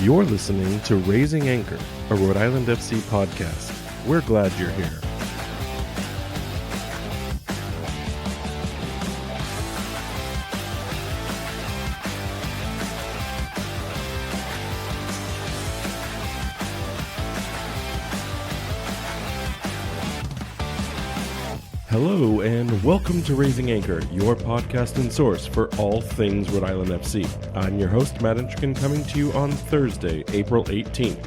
You're listening to Raising Anchor, a Rhode Island FC podcast. We're glad you're here. Hello and welcome to Raising Anchor, your podcast and source for all things Rhode Island FC. I'm your host, Matt Intrican, coming to you on Thursday, April 18th.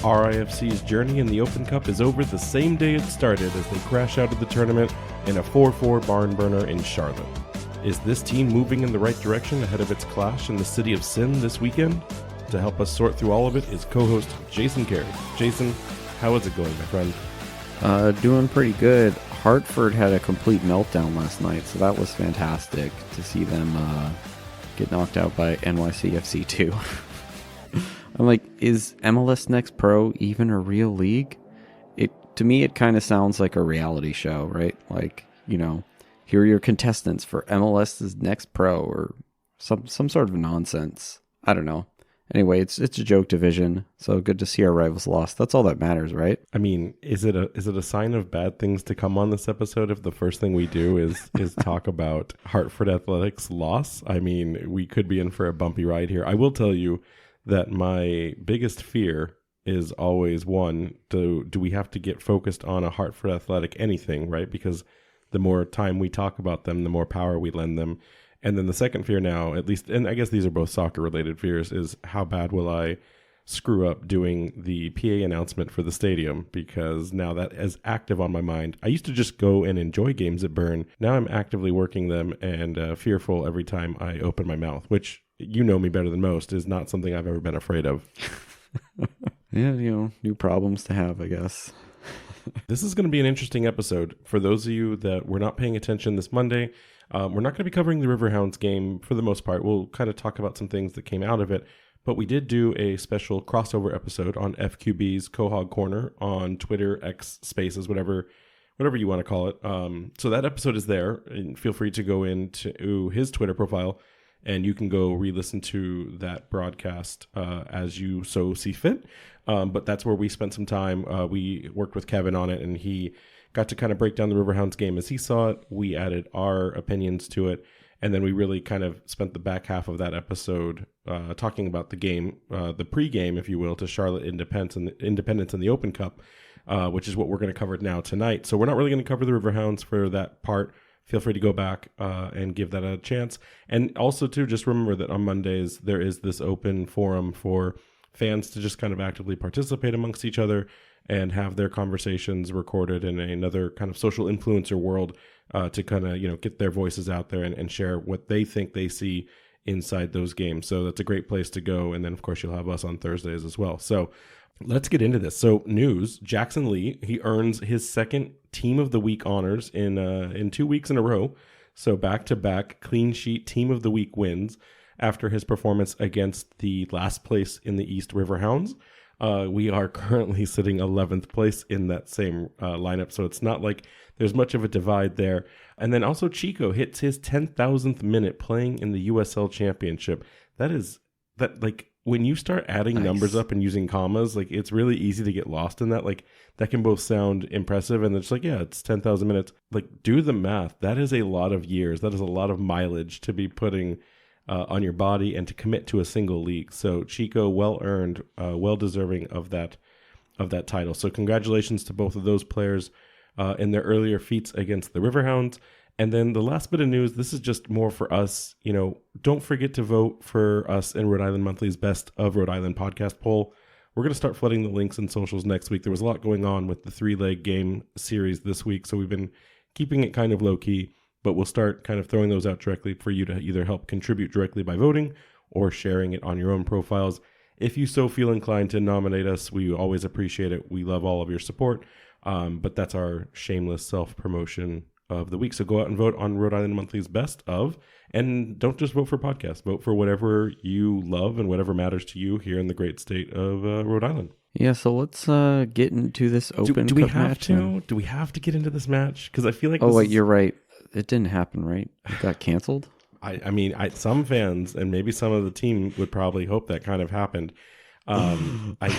RIFC's journey in the Open Cup is over the same day it started as they crash out of the tournament in a 4-4 barn burner in Charlotte. Is this team moving in the right direction ahead of its clash in the City of Sin this weekend? To help us sort through all of it is co-host Jason Carey. Jason, how is it going, my friend? Doing pretty good. Hartford had a complete meltdown last night, so that was fantastic to see them get knocked out by NYCFC 2. I'm like, is MLS Next Pro even a real league? To me, it kind of sounds like a reality show, right? Like, you know, here are your contestants for MLS's Next Pro or some sort of nonsense. I don't know. Anyway, it's a joke division, so good to see our rivals lost. That's all that matters, right? I mean, is it a sign of bad things to come on this episode if the first thing we do is talk about Hartford Athletics' loss? I mean, we could be in for a bumpy ride here. I will tell you that my biggest fear is always one, do we have to get focused on a Hartford Athletic anything, right? Because the more time we talk about them, the more power we lend them. And then the second fear now, at least, and I guess these are both soccer-related fears, is how bad will I screw up doing the PA announcement for the stadium? Because now that is active on my mind. I used to just go and enjoy games at Byrne. Now I'm actively working them and fearful every time I open my mouth, which, you know me better than most, is not something I've ever been afraid of. Yeah, you know, new problems to have, I guess. This is going to be an interesting episode. For those of you that were not paying attention this Monday, we're not going to be covering the Riverhounds game for the most part. We'll kind of talk about some things that came out of it, but we did do a special crossover episode on FQB's Quahog Corner on Twitter, X Spaces, whatever you want to call it. So that episode is there, and feel free to go into his Twitter profile, and you can go re-listen to that broadcast as you so see fit. But that's where we spent some time. We worked with Kevin on it, and he got to kind of break down the Riverhounds game as he saw it. We added our opinions to it, and then we really kind of spent the back half of that episode talking about the game, the pregame, if you will, to Charlotte Independence in the Open Cup, which is what we're going to cover now tonight. So we're not really going to cover the Riverhounds for that part. Feel free to go back and give that a chance. And also, too, just remember that on Mondays, there is this open forum for fans to just kind of actively participate amongst each other and have their conversations recorded in another kind of social influencer world to kind of, you know, get their voices out there and share what they think they see inside those games. So that's a great place to go. And then, of course, you'll have us on Thursdays as well. So let's get into this. So news, Jackson Lee, he earns his second Team of the Week honors in 2 weeks in a row. So back-to-back clean sheet Team of the Week wins after his performance against the last place in the East Riverhounds. We are currently sitting 11th place in that same lineup, so it's not like there's much of a divide there. And then also Chico hits his 10,000th minute playing in the USL Championship. When you start adding numbers up and using commas, like, it's really easy to get lost in that. Like, that can both sound impressive and it's like, yeah, it's 10,000 minutes. Like, do the math. That is a lot of years. That is a lot of mileage to be putting on your body and to commit to a single league. So Chico, well earned, well deserving of that title. So congratulations to both of those players in their earlier feats against the Riverhounds. And then the last bit of news, this is just more for us. You know, don't forget to vote for us in Rhode Island Monthly's Best of Rhode Island podcast poll. We're going to start flooding the links and socials next week. There was a lot going on with the 3-leg game series this week, so we've been keeping it kind of low key. But we'll start kind of throwing those out directly for you to either help contribute directly by voting or sharing it on your own profiles. If you so feel inclined to nominate us, we always appreciate it. We love all of your support. But that's our shameless self-promotion of the week. So go out and vote on Rhode Island Monthly's Best of. And don't just vote for podcasts. Vote for whatever you love and whatever matters to you here in the great state of Rhode Island. Yeah, so let's get into this Open Do we Cup have match. to? Do we have to get into this match? Because I feel like You're right. It didn't happen, right? It got canceled? I mean, some fans and maybe some of the team would probably hope that kind of happened. I,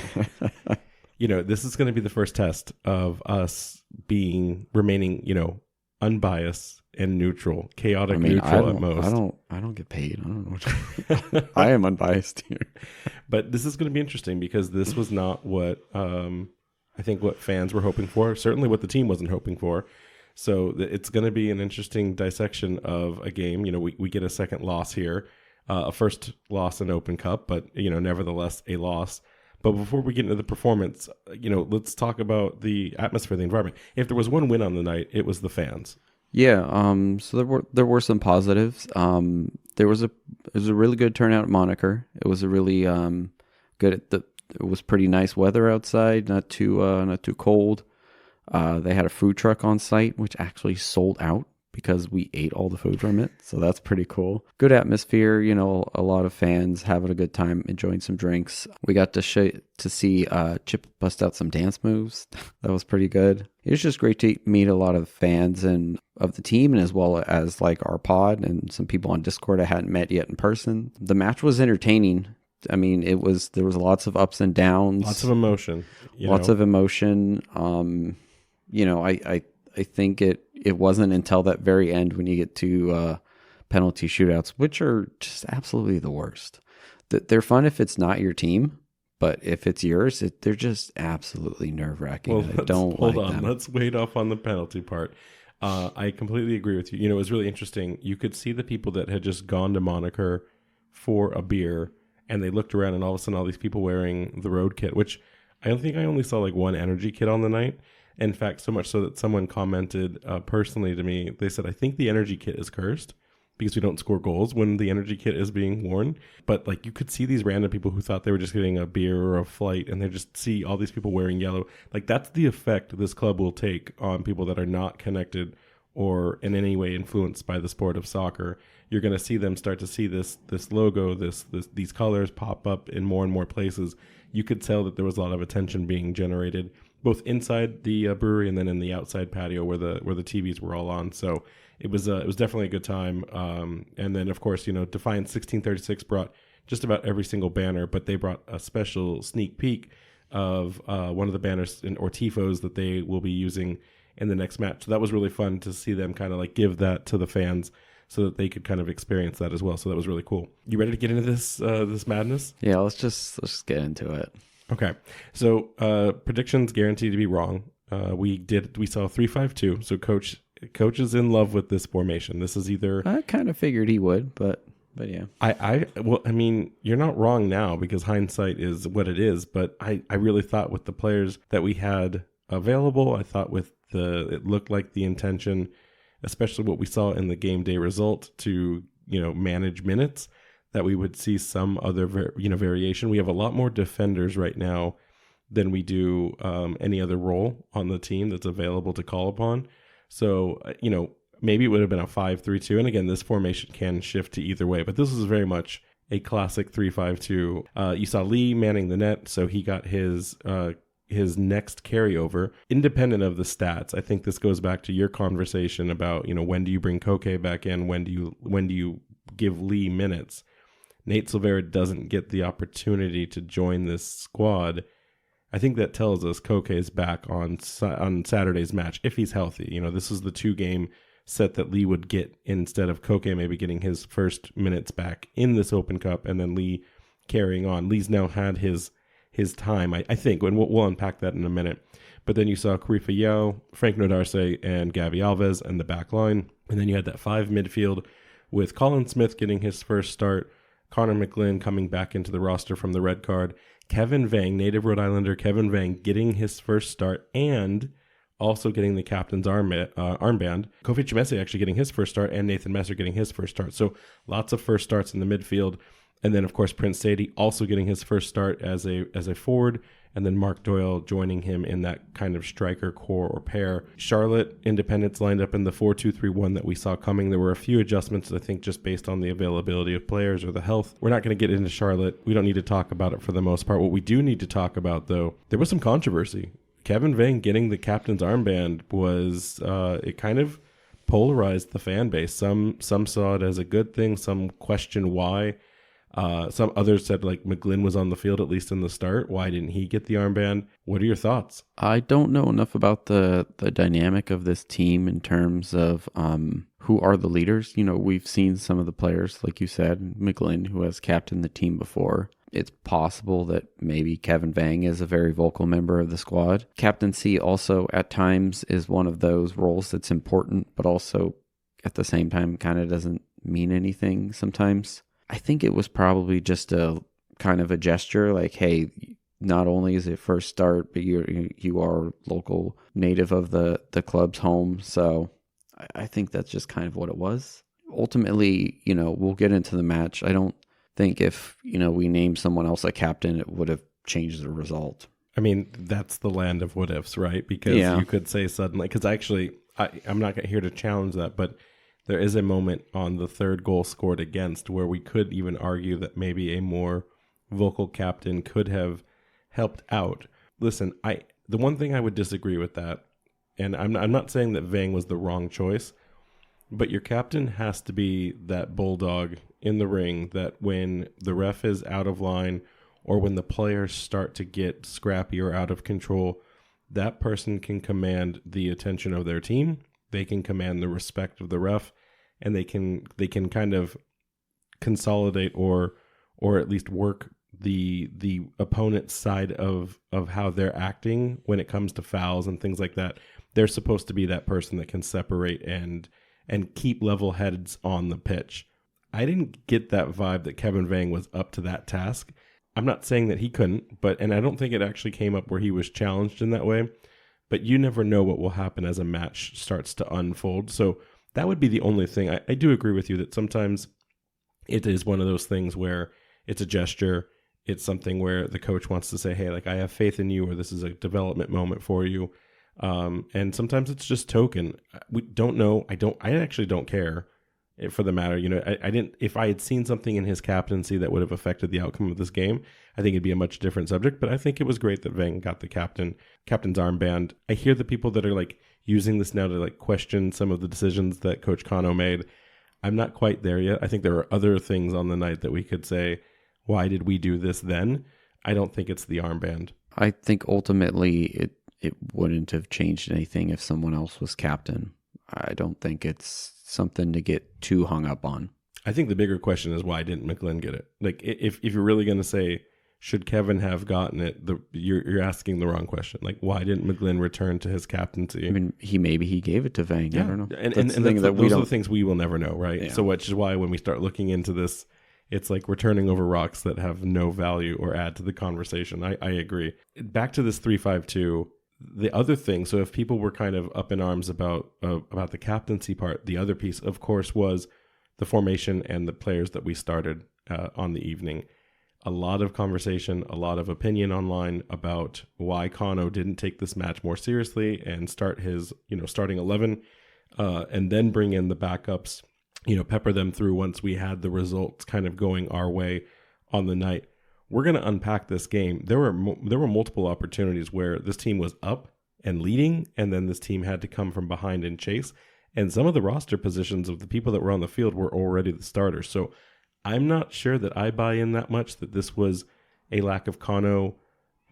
this is going to be the first test of us remaining, unbiased and neutral, chaotic neutral at most. I don't get paid. I don't know what I am unbiased here. But this is going to be interesting because this was not what I think what fans were hoping for. Certainly what the team wasn't hoping for. So it's going to be an interesting dissection of a game. We get a second loss here, a first loss in Open Cup, but nevertheless a loss. But before we get into the performance, let's talk about the atmosphere, the environment. If there was one win on the night, it was the fans. Yeah. So there were some positives. It was a really good turnout at Moniker. It was a really good. It was pretty nice weather outside, not too cold. They had a food truck on site, which actually sold out because we ate all the food from it. So that's pretty cool. Good atmosphere, a lot of fans having a good time, enjoying some drinks. We got to see Chip bust out some dance moves. That was pretty good. It was just great to meet a lot of fans and of the team, and as well as like our pod and some people on Discord I hadn't met yet in person. The match was entertaining. I mean, there was lots of ups and downs. Lots of emotion. Of emotion. I think it wasn't until that very end when you get to penalty shootouts, which are just absolutely the worst. They're fun if it's not your team, but if it's yours, they're just absolutely nerve-wracking. Well, I don't hold like on. them. Let's wait off on the penalty part. I completely agree with you. It was really interesting. You could see the people that had just gone to Moniker for a beer, and they looked around, and all of a sudden all these people wearing the road kit, which I think I only saw like one energy kit on the night. In fact, so much so that someone commented personally to me, they said, I think the energy kit is cursed because we don't score goals when the energy kit is being worn. But like you could see these random people who thought they were just getting a beer or a flight, and they just see all these people wearing yellow. Like that's the effect this club will take on people that are not connected or in any way influenced by the sport of soccer. You're going to see them start to see this logo, these colors pop up in more and more places. You could tell that there was a lot of attention being generated, both inside the brewery and then in the outside patio where the TVs were all on. So it was definitely a good time. And then of course, Defiant 1636 brought just about every single banner, but they brought a special sneak peek of one of the banners or tifos that they will be using in the next match. So that was really fun to see them kind of like give that to the fans so that they could kind of experience that as well. So that was really cool. You ready to get into this madness? Yeah, let's just get into it. Okay. So predictions guaranteed to be wrong. We saw 3-5-2. So coach is in love with this formation. This is either I kind of figured he would, but yeah. I mean, you're not wrong now because hindsight is what it is, but I really thought with the players that we had available, I thought it looked like the intention, especially what we saw in the game day result to, manage minutes, that we would see some other, variation. We have a lot more defenders right now than we do any other role on the team that's available to call upon. So, maybe it would have been a 5-3-2. And again, this formation can shift to either way, but this is very much a classic 3-5-2. You saw Lee manning the net, so he got his next carryover, independent of the stats. I think this goes back to your conversation about, when do you bring Koke back in? When do you give Lee minutes? Nate Silvera doesn't get the opportunity to join this squad. I think that tells us Koke is back on Saturday's match if he's healthy. This is the 2-game set that Lee would get instead of Koke maybe getting his first minutes back in this Open Cup and then Lee carrying on. Lee's now had his time, I think, and we'll unpack that in a minute. But then you saw Karifa Yao, Frank Nodarse, and Gabby Alves in the back line. And then you had that 5 midfield with Colin Smith getting his first start, Connor McGlynn coming back into the roster from the red card, Kevin Vang, native Rhode Islander Kevin Vang, getting his first start and also getting the captain's armband. Kofi Chimese actually getting his first start and Nathan Messer getting his first start. So lots of first starts in the midfield. And then, of course, Prince Sadie also getting his first start as a forward, and then Mark Doyle joining him in that kind of striker core or pair. Charlotte Independence lined up in the 4-2-3-1 that we saw coming. There were a few adjustments, I think, just based on the availability of players or the health. We're not going to get into Charlotte. We don't need to talk about it for the most part. What we do need to talk about, though, there was some controversy. Kevin Vang getting the captain's armband was, it kind of polarized the fan base. Some saw it as a good thing. Some questioned why. Some others said like McGlynn was on the field, at least in the start. Why didn't he get the armband? What are your thoughts? I don't know enough about the dynamic of this team in terms of who are the leaders. We've seen some of the players, like you said, McGlynn, who has captained the team before. It's possible that maybe Kevin Vang is a very vocal member of the squad. Captaincy also at times is one of those roles that's important, but also at the same time kind of doesn't mean anything sometimes. I think it was probably just a kind of a gesture like, hey, not only is it first start, but you are local native of the club's home. So I think that's just kind of what it was. Ultimately, we'll get into the match. I don't think if, we named someone else a captain, it would have changed the result. I mean, that's the land of what ifs, right? Because you could say suddenly, because actually, I'm not here to challenge that, but there is a moment on the third goal scored against where we could even argue that maybe a more vocal captain could have helped out. Listen, the one thing I would disagree with that, and I'm not saying that Vang was the wrong choice, but your captain has to be that bulldog in the ring that when the ref is out of line or when the players start to get scrappy or out of control, that person can command the attention of their team. They can command the respect of the ref, and they can kind of consolidate or at least work the opponent's side of how they're acting when it comes to fouls and things like that. They're supposed to be that person that can separate and keep level heads on the pitch. I didn't get that vibe that Kevin Vang was up to that task. I'm not saying that he couldn't, and I don't think it actually came up where he was challenged in that way. But you never know what will happen as a match starts to unfold. So that would be the only thing. I do agree with you that sometimes it is one of those things where it's a gesture. It's something where the coach wants to say, hey, like, I have faith in you, or this is a development moment for you. And sometimes it's just token. We don't know. I actually don't care for the matter. I didn't, if I had seen something in his captaincy that would have affected the outcome of this game, I think it'd be a much different subject. But I think it was great that Vang got the captain's armband. I hear the people that are like using this now to like question some of the decisions that Coach Kano made. I'm not quite there yet. I think there are other things on the night that we could say, why did we do this then? I don't think it's the armband. I think ultimately it wouldn't have changed anything if someone else was captain. I don't think it's something to get too hung up on. I think the bigger question is, why didn't McGlynn get it? Like, if you're really going to say, should Kevin have gotten it, you're asking the wrong question. Like, why didn't McGlynn return to his captaincy? I mean, he gave it to Vang. Yeah. I don't know. And those are the things we will never know, right? Yeah. So which is why when we start looking into this, it's like we're turning over rocks that have no value or add to the conversation. I agree. Back to this 3-5-2. The other thing, so if people were kind of up in arms about the captaincy part, the other piece, of course, was the formation and the players that we started on the evening. A lot of conversation, a lot of opinion online about why Kano didn't take this match more seriously and start his, starting 11, and then bring in the backups, pepper them through once we had the results kind of going our way on the night. We're going to unpack this game. There were multiple opportunities where this team was up and leading, and then this team had to come from behind and chase. And some of the roster positions of the people that were on the field were already the starters. So I'm not sure that I buy in that much that this was a lack of Kano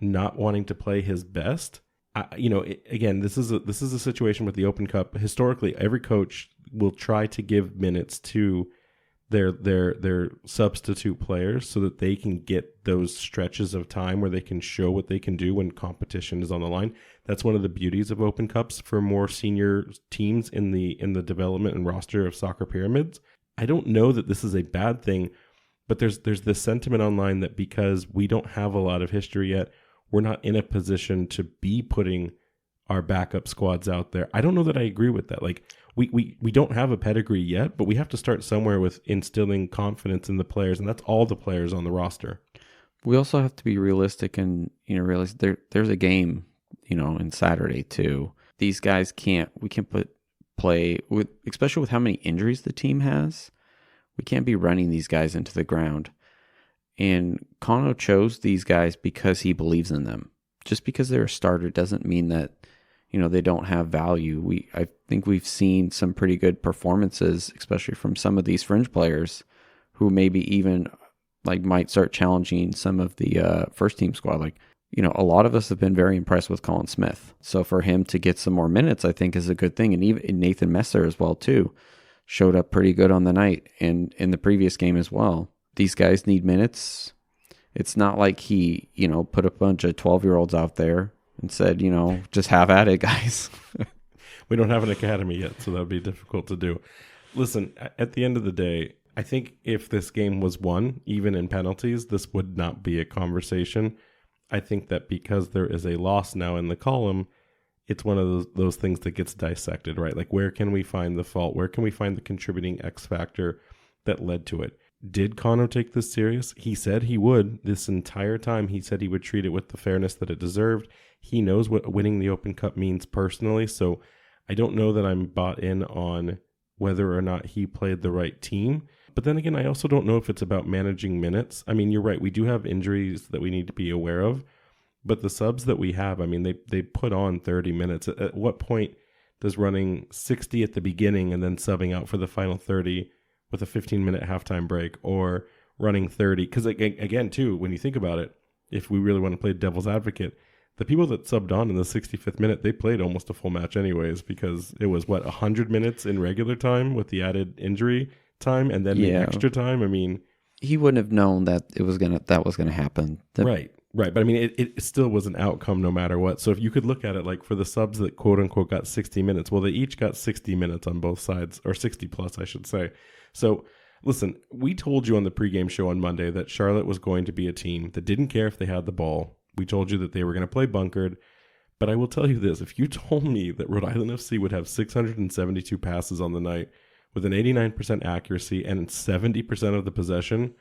not wanting to play his best. Again, this is a situation with the Open Cup. Historically, every coach will try to give minutes to their substitute players so that they can get those stretches of time where they can show what they can do when competition is on the line. That's one of the beauties of Open Cups for more senior teams in the development and roster of soccer pyramids. I don't know that this is a bad thing, but there's this sentiment online that because we don't have a lot of history yet, we're not in a position to be putting our backup squads out there. I don't know that I agree with that. Like, we don't have a pedigree yet, but we have to start somewhere with instilling confidence in the players, and that's all the players on the roster. We also have to be realistic and realize there's a game, in Saturday too. These guys we can't play with, especially with how many injuries the team has. We can't be running these guys into the ground. And Kano chose these guys because he believes in them. Just because they're a starter doesn't mean that they don't have value. I think we've seen some pretty good performances, especially from some of these fringe players who maybe even like might start challenging some of the first team squad. Like, a lot of us have been very impressed with Colin Smith. So for him to get some more minutes, I think is a good thing. And even Nathan Messer as well, too, showed up pretty good on the night and in the previous game as well. These guys need minutes. It's not like he, put a bunch of 12-year-olds out there and said, just have at it, guys. We don't have an academy yet, so that would be difficult to do. Listen, at the end of the day, I think if this game was won, even in penalties, this would not be a conversation. I think that because there is a loss now in the column, it's one of those things that gets dissected, right? Like, where can we find the fault? Where can we find the contributing X factor that led to it? Did Connor take this serious? He said he would. This entire time, he said he would treat it with the fairness that it deserved. He knows what winning the Open Cup means personally, so I don't know that I'm bought in on whether or not he played the right team. But then again, I also don't know if it's about managing minutes. I mean, you're right. We do have injuries that we need to be aware of. But the subs that we have, I mean, they put on 30 minutes. At what point does running 60 at the beginning and then subbing out for the final 30 with a 15-minute halftime break, or running 30? Because again, too, when you think about it, if we really want to play devil's advocate, the people that subbed on in the 65th minute, they played almost a full match anyways, because it was, 100 minutes in regular time with the added injury time and then the extra time. I mean, he wouldn't have known that that was gonna happen. Right. But I mean, it still was an outcome no matter what. So if you could look at it like for the subs that quote unquote got 60 minutes, well, they each got 60 minutes on both sides, or 60 plus, I should say. So listen, we told you on the pregame show on Monday that Charlotte was going to be a team that didn't care if they had the ball. We told you that they were going to play bunkered. But I will tell you this, if you told me that Rhode Island FC would have 672 passes on the night with an 89% accuracy and 70% of the possession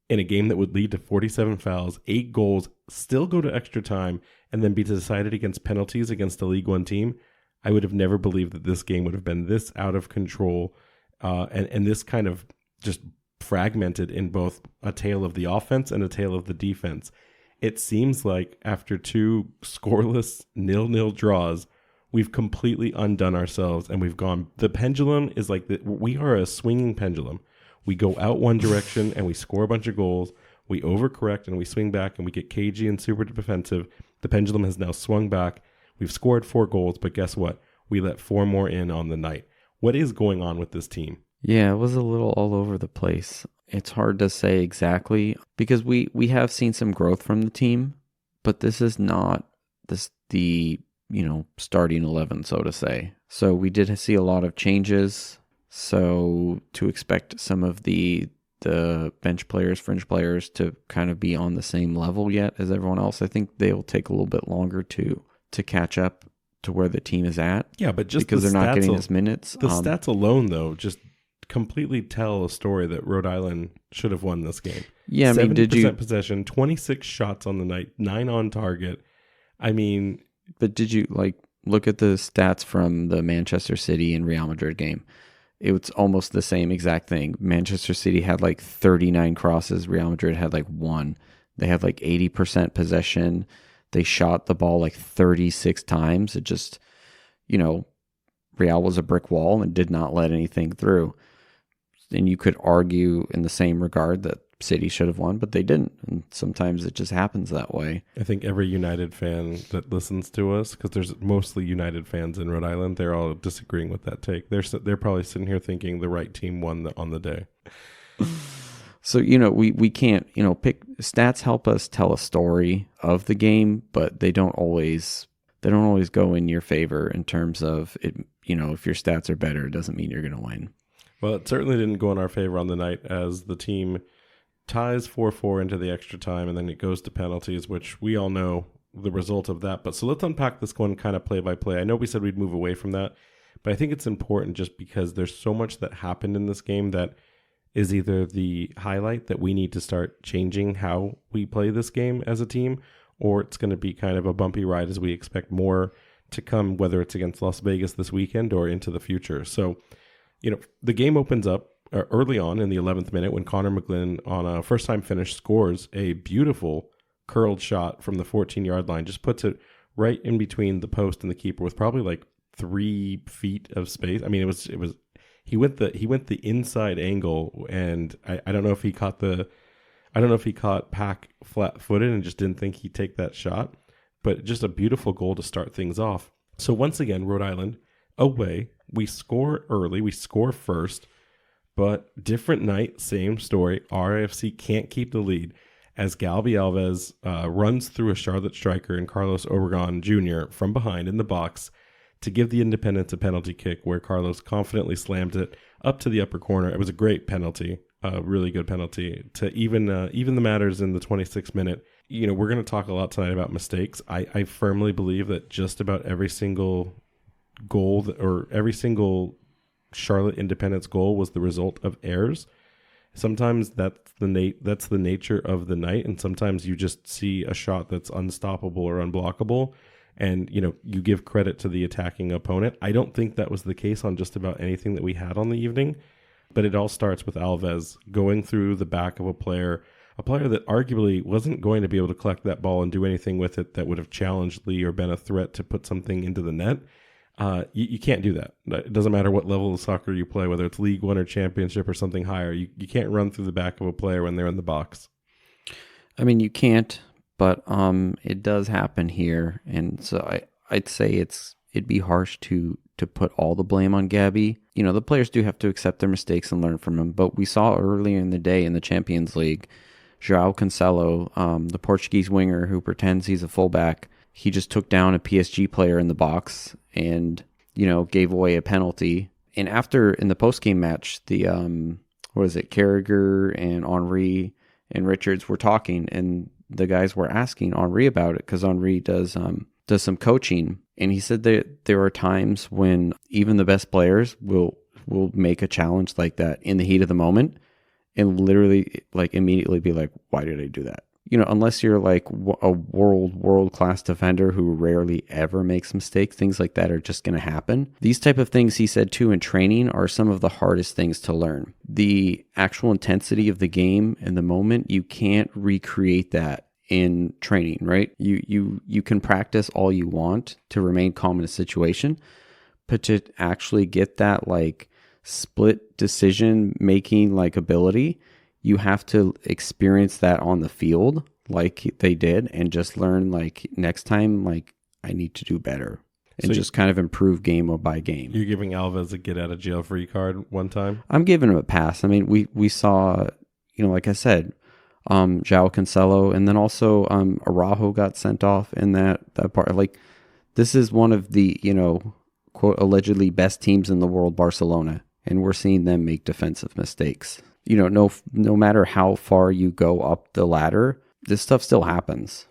in a game that would lead to 47 fouls, 8 goals, still go to extra time, and then be decided against penalties against a League One team, I would have never believed that this game would have been this out of control and this kind of just fragmented in both a tale of the offense and a tale of the defense. It seems like after 2 scoreless 0-0 draws, we've completely undone ourselves and we've gone. The pendulum is like we are a swinging pendulum. We go out one direction and we score a bunch of goals. We overcorrect and we swing back and we get cagey and super defensive. The pendulum has now swung back. We've scored 4 goals, but guess what? We let 4 more in on the night. What is going on with this team? Yeah, it was a little all over the place. It's hard to say exactly because we have seen some growth from the team, but this is not the starting 11, so to say. So we did see a lot of changes. So to expect some of the bench players, fringe players to kind of be on the same level yet as everyone else, I think they'll take a little bit longer to catch up to where the team is at. Yeah, but just because they're not getting as minutes. The stats alone, though, just completely tell a story that Rhode Island should have won this game. Yeah, I mean, 70% possession, 26 shots on the night, 9 on target. I mean, but did you look at the stats from the Manchester City and Real Madrid game? It was almost the same exact thing. Manchester City had 39 crosses. Real Madrid had 1. They had 80% possession. They shot the ball 36 times. It just, Real was a brick wall and did not let anything through. And you could argue in the same regard that City should have won, but they didn't. And sometimes it just happens that way. I think every United fan that listens to us, because there's mostly United fans in Rhode Island, they're all disagreeing with that take. They're probably sitting here thinking the right team won on the day. So, we can't, pick stats help us tell a story of the game, but they don't always go in your favor in terms of it. If your stats are better, it doesn't mean you're going to win. Well, it certainly didn't go in our favor on the night as the team ties 4-4 into the extra time, and then it goes to penalties, which we all know the result of that. But so let's unpack this one kind of play by play. I know we said we'd move away from that, but I think it's important just because there's so much that happened in this game that is either the highlight that we need to start changing how we play this game as a team, or it's going to be kind of a bumpy ride as we expect more to come, whether it's against Las Vegas this weekend or into the future. So, the game opens up early on in the 11th minute when Connor McGlynn, on a first-time finish, scores a beautiful curled shot from the 14-yard line, just puts it right in between the post and the keeper with probably 3 feet of space. I mean, it was he went the inside angle, and I don't know if he caught the I don't know if he caught Pack flat-footed and just didn't think he'd take that shot, but just a beautiful goal to start things off. So once again, Rhode Island away. We score early. We score first, but different night, same story. RIFC can't keep the lead as Galby Alves runs through a Charlotte striker and Carlos Obregon Jr. from behind in the box to give the Independents a penalty kick where Carlos confidently slammed it up to the upper corner. It was a great penalty, a really good penalty to even the matters in the 26th minute. You know, we're going to talk a lot tonight about mistakes. I firmly believe that just about every single goal or every single Charlotte Independence goal was the result of errors. Sometimes that's the nature of the night, and sometimes you just see a shot that's unstoppable or unblockable, and you give credit to the attacking opponent. I don't think that was the case on just about anything that we had on the evening, but it all starts with Alves going through the back of a player that arguably wasn't going to be able to collect that ball and do anything with it that would have challenged Lee or been a threat to put something into the net. You can't do that. It doesn't matter what level of soccer you play, whether it's League One or Championship or something higher. You can't run through the back of a player when they're in the box. I mean, you can't, but it does happen here, and so I'd say it'd be harsh to put all the blame on Gabby. The players do have to accept their mistakes and learn from them. But we saw earlier in the day in the Champions League, João Cancelo, the Portuguese winger who pretends he's a fullback, he just took down a PSG player in the box and, gave away a penalty. And after, in the post-game match, the, Carragher and Henry and Richards were talking, and the guys were asking Henry about it because Henry does some coaching. And he said that there are times when even the best players will make a challenge like that in the heat of the moment and literally immediately be like, why did I do that? Unless you're like a world-class defender who rarely ever makes mistakes, things like that are just going to happen. These type of things, he said too, in training are some of the hardest things to learn. The actual intensity of the game in the moment, you can't recreate that in training, right? You can practice all you want to remain calm in a situation, but to actually get that split decision making ability, you have to experience that on the field like they did and just learn next time, I need to do better and so just kind of improve game by game. You're giving Alves a get out of jail free card one time? I'm giving him a pass. I mean, we saw, like I said, João Cancelo, and then also Araujo got sent off in that part. This is one of the, quote, allegedly best teams in the world, Barcelona, and we're seeing them make defensive mistakes. No matter how far you go up the ladder, this stuff still happens.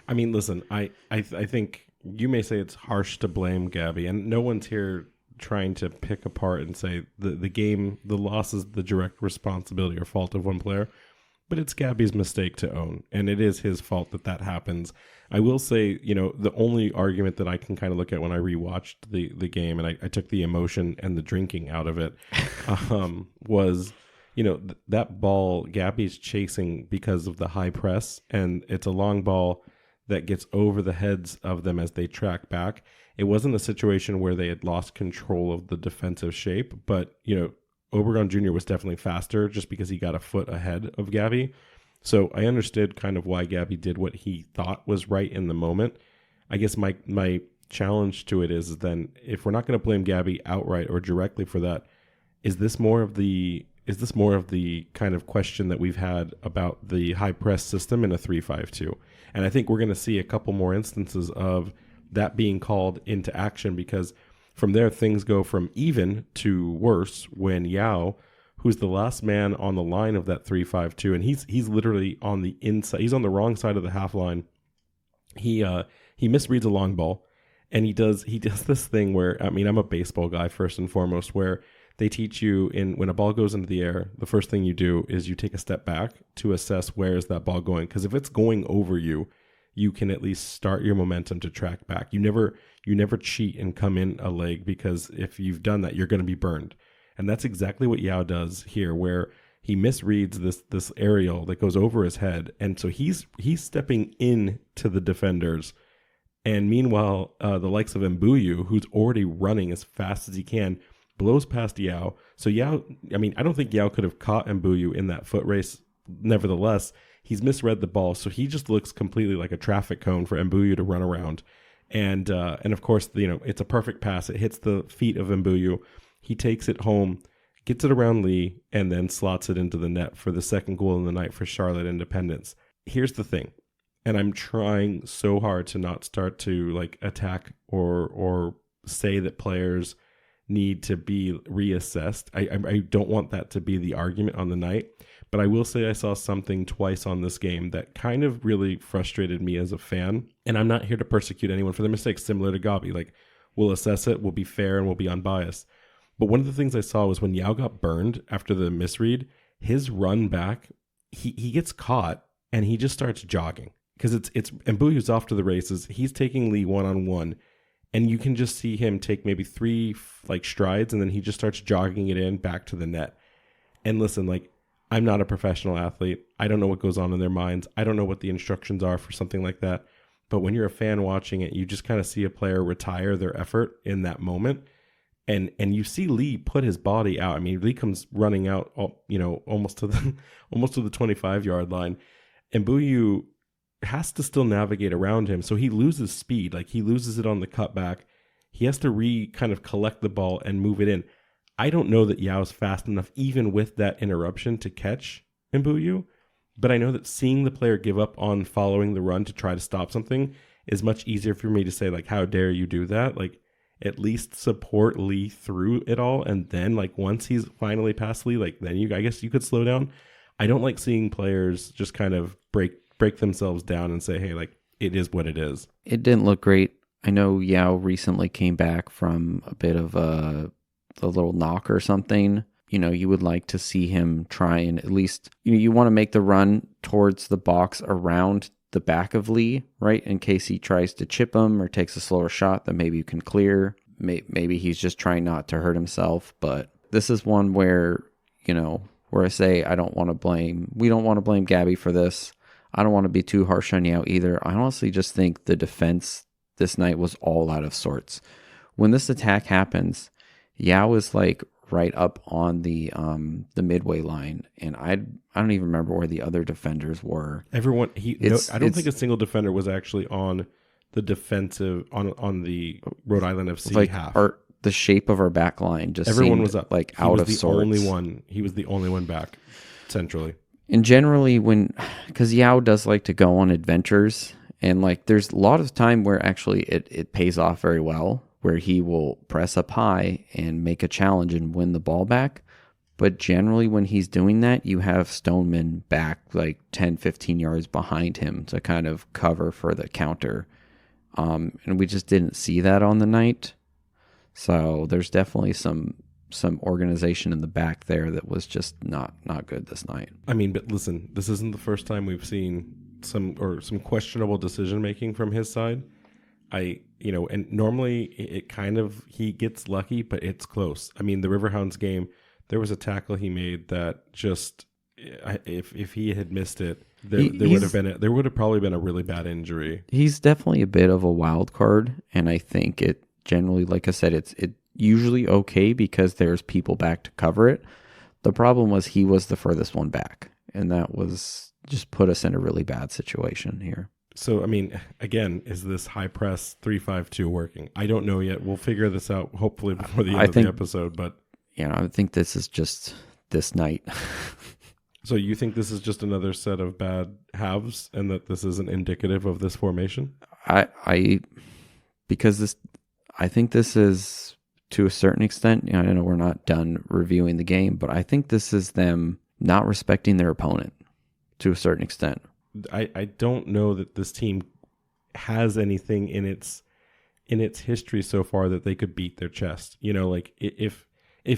I mean, listen, I think you may say it's harsh to blame Gabby, and no one's here trying to pick apart and say the loss is the direct responsibility or fault of one player, but it's Gabby's mistake to own, and it is his fault that happens. I will say, the only argument that I can kind of look at when I rewatched the game, and I took the emotion and the drinking out of it, was... that ball Gabby's chasing because of the high press, and it's a long ball that gets over the heads of them as they track back. It wasn't a situation where they had lost control of the defensive shape, but, Obregon Jr. was definitely faster just because he got a foot ahead of Gabby. So I understood kind of why Gabby did what he thought was right in the moment. I guess my challenge to it is then, if we're not going to blame Gabby outright or directly for that, is this more of the kind of question that we've had about the high press system in a 3-5-2? And I think we're going to see a couple more instances of that being called into action, because from there things go from even to worse when Yao, who's the last man on the line of that 3-5-2, and he's literally on the inside. He's on the wrong side of the half line. He misreads a long ball, and he does this thing where, I mean, I'm a baseball guy first and foremost, where they teach you when a ball goes into the air, the first thing you do is you take a step back to assess where is that ball going. Because if it's going over you, you can at least start your momentum to track back. You never cheat and come in a leg, because if you've done that, you're going to be burned. And that's exactly what Yao does here, where he misreads this aerial that goes over his head. And so he's stepping in to the defenders. And meanwhile, the likes of Mbuyu, who's already running as fast as he can, blows past Yao. So Yao, I mean, I don't think Yao could have caught Mbuyu in that foot race. Nevertheless, he's misread the ball, so he just looks completely like a traffic cone for Mbuyu to run around. And of course, it's a perfect pass. It hits the feet of Mbuyu. He takes it home, gets it around Lee, and then slots it into the net for the second goal in the night for Charlotte Independence. Here's the thing, and I'm trying so hard to not start to like attack or say that players need to be reassessed. I don't want that to be the argument on the night, but I will say I saw something twice on this game that kind of really frustrated me as a fan. And I'm not here to persecute anyone for their mistakes, similar to Gabi. Like, we'll assess it, we'll be fair, and we'll be unbiased. But one of the things I saw was when Yao got burned after the misread, his run back, he gets caught and he just starts jogging. Because it's Mbuyu's off to the races. He's taking Lee one-on-one. And you can just see him take maybe 3 like strides, and then he just starts jogging it in back to the net. And listen, like, I'm not a professional athlete. I don't know what goes on in their minds. I don't know what the instructions are for something like that. But when you're a fan watching it, you just kind of see a player retire their effort in that moment. And you see Lee put his body out. I mean, Lee comes running out, almost to the 25-yard line. And Mbuyu has to still navigate around him, so he loses speed. Like, he loses it on the cutback. He has to kind of collect the ball and move it in. I don't know that Yao's fast enough, even with that interruption, to catch Mbuyu, but I know that seeing the player give up on following the run to try to stop something is much easier for me to say, like, how dare you do that? Like, at least support Lee through it all, and then, like, once he's finally past Lee, like, then I guess you could slow down. I don't like seeing players just kind of break themselves down and say, hey, like, it is what it is. It didn't look great. I know Yao recently came back from a bit of a little knock or something. You would like to see him try and at least, you want to make the run towards the box around the back of Lee, right? In case he tries to chip him or takes a slower shot that maybe you can clear. Maybe he's just trying not to hurt himself. But this is one where, where I say we don't want to blame Gabi for this. I don't want to be too harsh on Yao either. I honestly just think the defense this night was all out of sorts. When this attack happens, Yao is like right up on the midway line, and I don't even remember where the other defenders were. Everyone, I don't think a single defender was actually on the defensive on the Rhode Island FC like half. The shape of our back line just everyone was up, like out of sorts. He was the only one back centrally. And generally, because Yao does like to go on adventures, and like there's a lot of time where actually it pays off very well, where he will press up high and make a challenge and win the ball back. But generally when he's doing that, you have Stoneman back like 10, 15 yards behind him to kind of cover for the counter. And we just didn't see that on the night. So there's definitely some organization in the back there that was just not good this night. I mean, but listen, this isn't the first time we've seen some questionable decision making from his side. And normally it kind of, he gets lucky, but it's close. I mean, the Riverhounds game, there was a tackle he made that just, if he had missed it, there would have probably been a really bad injury. He's definitely a bit of a wild card, and I think it generally, like I said, it's usually okay because there's people back to cover it. The problem was he was the furthest one back, and that was just put us in a really bad situation here. So, I mean, again, is this high press 3-5-2 working? I don't know yet. We'll figure this out hopefully before the end of the episode. But I think this is just this night. So you think this is just another set of bad halves, and that this isn't indicative of this formation? I think this is, to a certain extent, I know we're not done reviewing the game, but I think this is them not respecting their opponent to a certain extent. I don't know that this team has anything in its history so far that they could beat their chest. Like if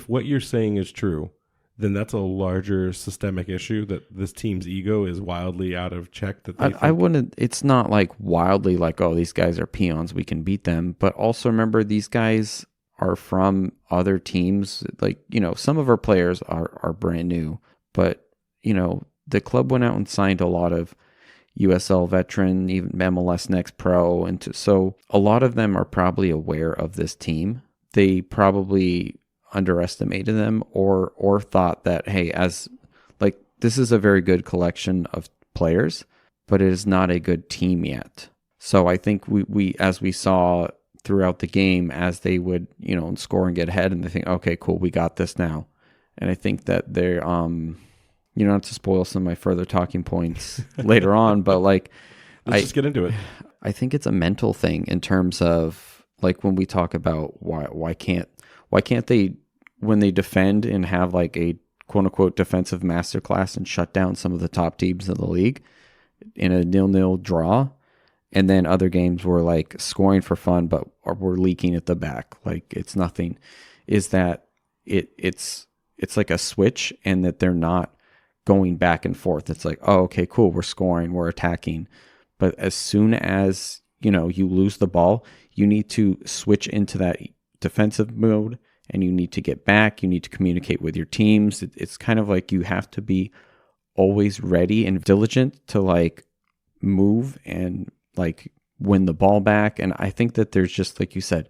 what you're saying is true, then that's a larger systemic issue, that this team's ego is wildly out of check. That I wouldn't. It's not like wildly like, oh, these guys are peons, we can beat them. But also remember, these guys are from other teams. Like, some of our players are brand new, but the club went out and signed a lot of USL veteran, even MLS Next Pro, and so a lot of them are probably aware of this team. They probably underestimated them or thought that, hey, as like this is a very good collection of players, but it is not a good team yet. So I think we as we saw throughout the game, as they would, score and get ahead, and they think, okay, cool, we got this now. And I think that they're, not to spoil some of my further talking points later on, but like, let's just get into it. I think it's a mental thing in terms of like when we talk about why can't they, when they defend and have like a quote unquote defensive masterclass and shut down some of the top teams in the league in a 0-0 draw, and then other games were like scoring for fun, but we're leaking at the back, like it's nothing, is that it's like a switch, and that they're not going back and forth. It's like, oh, okay, cool, we're scoring, we're attacking. But as soon as, you lose the ball, you need to switch into that defensive mode, and you need to get back. You need to communicate with your teams. It's kind of like you have to be always ready and diligent to like move and like win the ball back. And I think that there's just, like you said,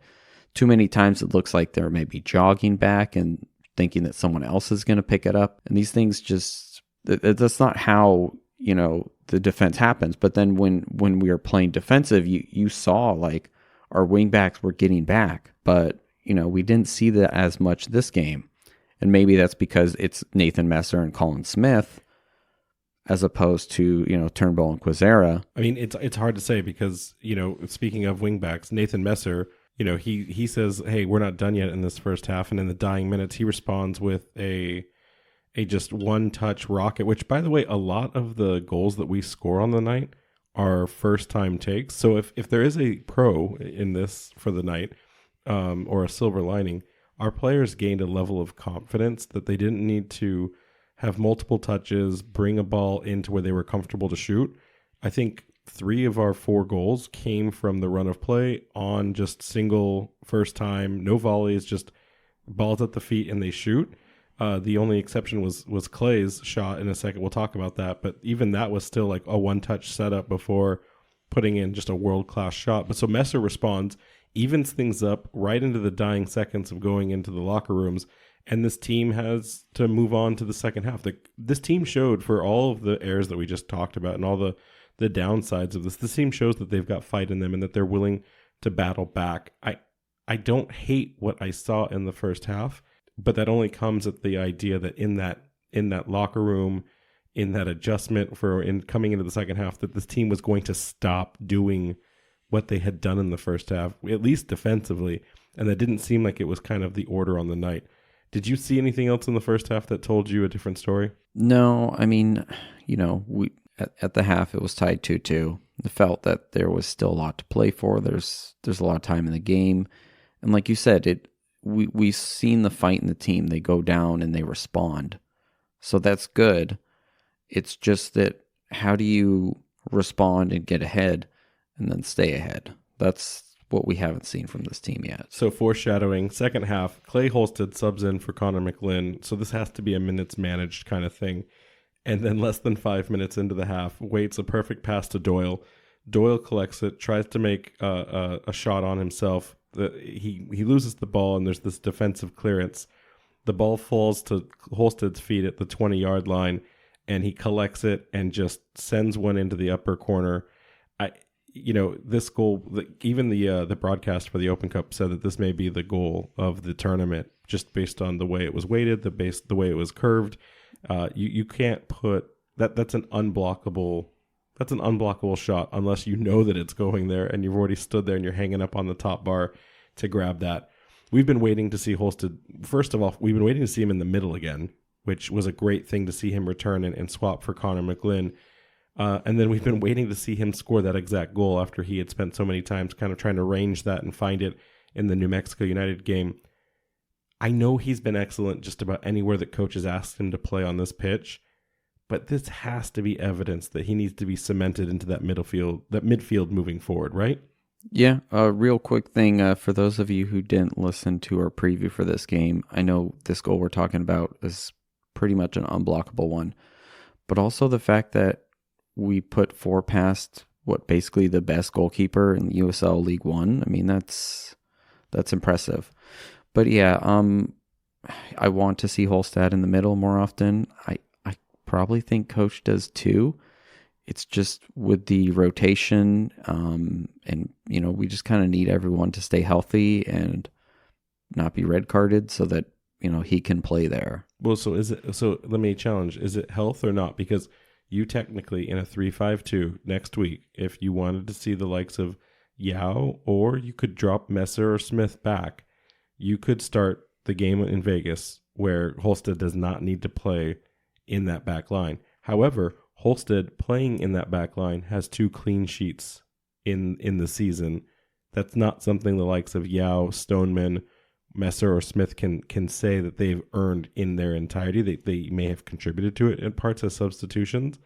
too many times it looks like they're maybe jogging back and thinking that someone else is going to pick it up. And these things just, that's not how, the defense happens. But then when we are playing defensive, you saw like our wingbacks were getting back, but we didn't see that as much this game. And maybe that's because it's Nathan Messer and Colin Smith as opposed to, Turnbull and Quizera. I mean, it's hard to say because, speaking of wingbacks, Nathan Messer, he says, hey, we're not done yet in this first half. And in the dying minutes, he responds with a just one-touch rocket, which, by the way, a lot of the goals that we score on the night are first-time takes. So if there is a pro in this for the night, or a silver lining, our players gained a level of confidence that they didn't need to have multiple touches, bring a ball into where they were comfortable to shoot. I think 3 of our 4 goals came from the run of play on just single first time, no volleys, just balls at the feet and they shoot. The only exception was Clay's shot in a second. We'll talk about that. But even that was still like a one-touch setup before putting in just a world-class shot. But so Messer responds, evens things up right into the dying seconds of going into the locker rooms. And this team has to move on to the second half. This team showed, for all of the errors that we just talked about and all the downsides of this team shows that they've got fight in them and that they're willing to battle back. I don't hate what I saw in the first half, but that only comes at the idea that in that locker room, in that adjustment in coming into the second half, that this team was going to stop doing what they had done in the first half, at least defensively, and that didn't seem like it was kind of the order on the night. Did you see anything else in the first half that told you a different story? No, I mean, we at the half it was tied 2-2. I felt that there was still a lot to play for. There's a lot of time in the game, and like you said, we've seen the fight in the team. They go down and they respond, so that's good. It's just that how do you respond and get ahead and then stay ahead? That's what we haven't seen from this team yet. So foreshadowing, second half, Clay Holstead subs in for Connor McLinn. So this has to be a minutes managed kind of thing. And then less than 5 minutes into the half, waits a perfect pass to Doyle. Doyle collects it, tries to make a shot on himself. He loses the ball, and there's this defensive clearance. The ball falls to Holstead's feet at the 20-yard line, and he collects it and just sends one into the upper corner. This goal, even the broadcast for the Open Cup said that this may be the goal of the tournament, just based on the way it was weighted, the way it was curved. You can't put that. That's an unblockable shot unless you know that it's going there and you've already stood there and you're hanging up on the top bar to grab that. We've been waiting to see Holstead. First of all, we've been waiting to see him in the middle again, which was a great thing to see him return and swap for Connor McLinn. And then we've been waiting to see him score that exact goal after he had spent so many times kind of trying to range that and find it in the New Mexico United game. I know he's been excellent just about anywhere that coaches asked him to play on this pitch, but this has to be evidence that he needs to be cemented into that midfield moving forward, right? Yeah, a real quick thing for those of you who didn't listen to our preview for this game. I know this goal we're talking about is pretty much an unblockable one, but also the fact that we put 4 past basically the best goalkeeper in USL League One. I mean, that's impressive. But yeah, I want to see Holstad in the middle more often. I probably think Coach does too. it's just with the rotation, and we just kind of need everyone to stay healthy and not be red carded so that he can play there. Well, so let me challenge, is it health or not? Because you technically, in a 3-5-2 next week, if you wanted to see the likes of Yao, or you could drop Messer or Smith back, you could start the game in Vegas where Holstead does not need to play in that back line. However, Holstead playing in that back line has 2 clean sheets in the season. That's not something the likes of Yao, Stoneman, Messer, or Smith can say that they've earned in their entirety. They may have contributed to it in parts as substitutions,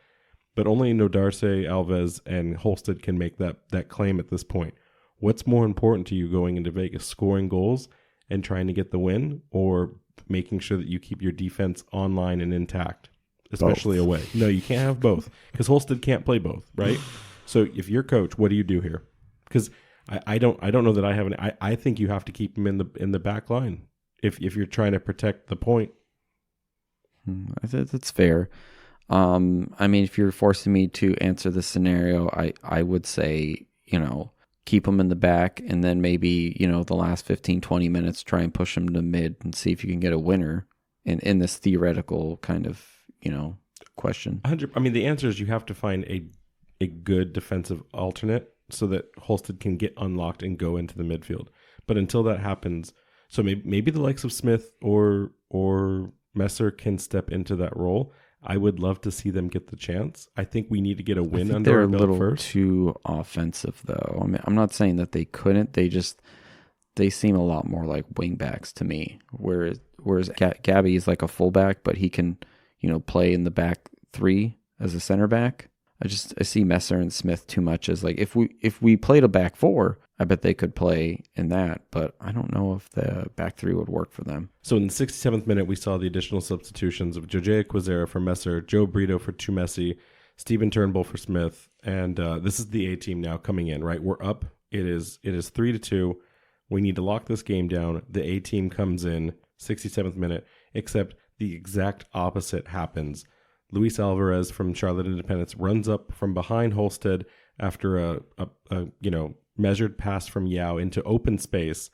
but only Nodarse, Alves, and Holstead can make that claim at this point. What's more important to you going into Vegas, scoring goals and trying to get the win, or making sure that you keep your defense online and intact, especially away? No, you can't have both, because Holstead can't play both, right? So if you're coach, what do you do here? Because I don't know that I have any. I think you have to keep him in the back line if you're trying to protect the point. I think that's fair. I mean, if you're forcing me to answer this scenario, I would say, keep him in the back, and then maybe, the last 15, 20 minutes, try and push him to mid and see if you can get a winner in this theoretical kind of, question. 100. I mean, the answer is you have to find a good defensive alternate so that Holstead can get unlocked and go into the midfield. But until that happens, so maybe the likes of Smith or Messer can step into that role. I would love to see them get the chance. I think we need to get a win under our belt first. They're a little too offensive, though. I mean, I'm not saying that they couldn't. They seem a lot more like wingbacks to me. Whereas Gabby is like a fullback, but he can, play in the back 3 as a center back. I see Messer and Smith too much as like, if we played a back 4, I bet they could play in that, but I don't know if the back 3 would work for them. So in the 67th minute, we saw the additional substitutions of Jose Quazera for Messer, Joe Brito for Tumesi, Stephen Turnbull for Smith, and this is the A team now coming in, right? We're up. It is 3-2. We need to lock this game down. The A team comes in, 67th minute, except the exact opposite happens. Luis Alvarez from Charlotte Independence runs up from behind Holstead after a measured pass from Yao into open space.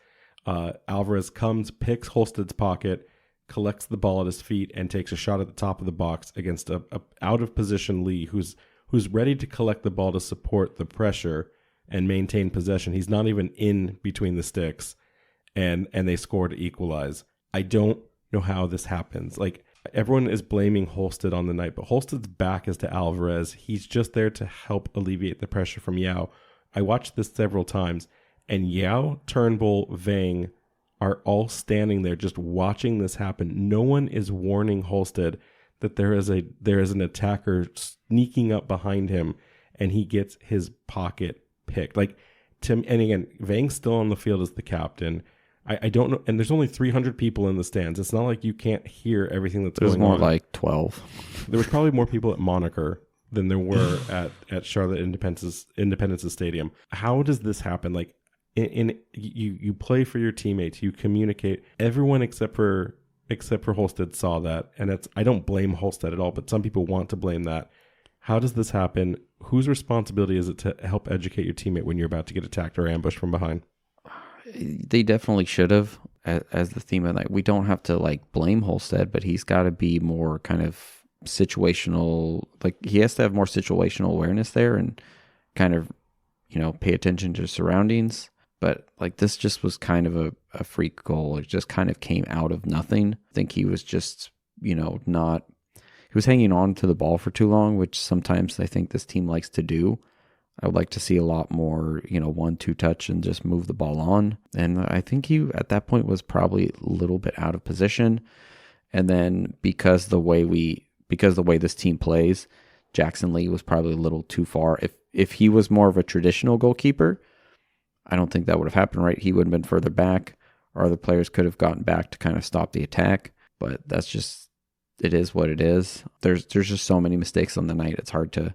Alvarez comes, picks Holstead's pocket, collects the ball at his feet, and takes a shot at the top of the box against a out of position Lee, who's ready to collect the ball to support the pressure and maintain possession. He's not even in between the sticks, and they score to equalize. I don't know how this happens. Like, everyone is blaming Holstead on the night, but Holstead's back is to Alvarez. He's just there to help alleviate the pressure from Yao. I watched this several times, and Yao, Turnbull, Vang are all standing there just watching this happen. No one is warning Holstead that there is an attacker sneaking up behind him, and he gets his pocket picked. Like, and again, Vang's still on the field as the captain. I don't know, and there's only 300 people in the stands. It's not like you can't hear everything that's going on. There's more like 12. There was probably more people at Moniker than there were at Charlotte Independence Stadium. How does this happen? Like, you play for your teammates, you communicate. Everyone except for Holstead saw that, and I don't blame Holstead at all, but some people want to blame that. How does this happen? Whose responsibility is it to help educate your teammate when you're about to get attacked or ambushed from behind? They definitely should have, as the theme of the night. We don't have to like blame Holstead, but he's got to be more kind of situational. Like, he has to have more situational awareness there and kind of, pay attention to surroundings. But like, this just was kind of a freak goal. It just kind of came out of nothing. I think he was just, he was hanging on to the ball for too long, which sometimes I think this team likes to do. I would like to see a lot more, 1-2 touch and just move the ball on. And I think he, at that point, was probably a little bit out of position. And then because the way this team plays, Jackson Lee was probably a little too far. If he was more of a traditional goalkeeper, I don't think that would have happened, right? He would have been further back, or other players could have gotten back to kind of stop the attack. But that's just, it is what it is. There's just so many mistakes on the night. It's hard to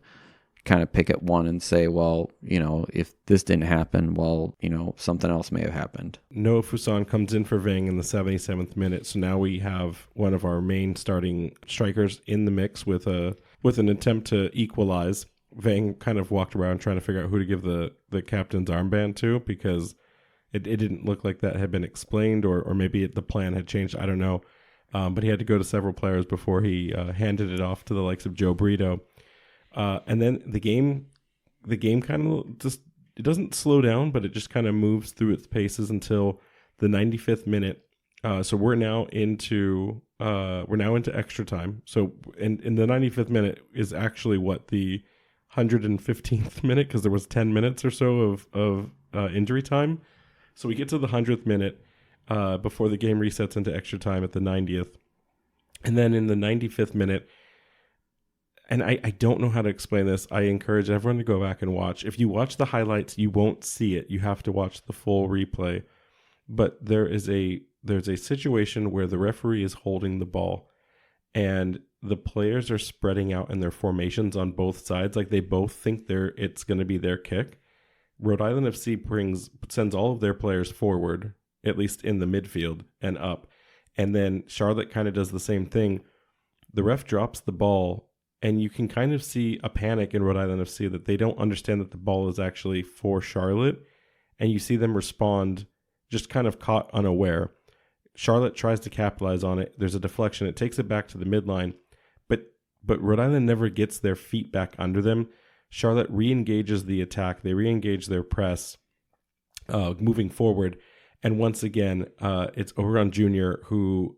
kind of pick at one and say, well, if this didn't happen, well, something else may have happened. Noah Fuson comes in for Vang in the 77th minute. So now we have one of our main starting strikers in the mix with an attempt to equalize. Vang kind of walked around trying to figure out who to give the captain's armband to, because it didn't look like that had been explained, or maybe the plan had changed. I don't know. But he had to go to several players before he handed it off to the likes of Joe Brito. And then the game kind of just, it doesn't slow down, but it just kind of moves through its paces until the 95th minute. So we're now into extra time. So in the 95th minute is actually what, the 115th minute, because there was 10 minutes or so of injury time. So we get to the 100th minute before the game resets into extra time at the 90th. And then in the 95th minute, and I don't know how to explain this. I encourage everyone to go back and watch. If you watch the highlights, you won't see it. You have to watch the full replay. But there's a situation where the referee is holding the ball and the players are spreading out in their formations on both sides. Like they both think it's going to be their kick. Rhode Island FC sends all of their players forward, at least in the midfield and up. And then Charlotte kind of does the same thing. The ref drops the ball, and you can kind of see a panic in Rhode Island FC that they don't understand that the ball is actually for Charlotte. And you see them respond just kind of caught unaware. Charlotte tries to capitalize on it. There's a deflection. It takes it back to the midline. But Rhode Island never gets their feet back under them. Charlotte re-engages the attack. They re-engage their press moving forward. And once again, it's Oberon Jr. who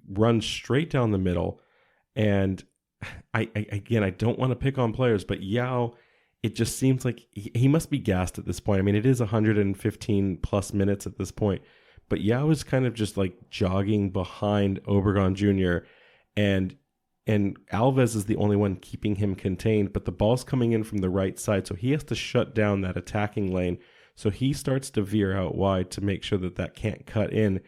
runs straight down the middle. And I don't want to pick on players, but Yao, it just seems like he must be gassed at this point. I mean, it is 115 plus minutes at this point. But Yao is kind of just like jogging behind Obregon Jr. And Alves is the only one keeping him contained, but the ball's coming in from the right side, so he has to shut down that attacking lane. So he starts to veer out wide to make sure that can't cut in.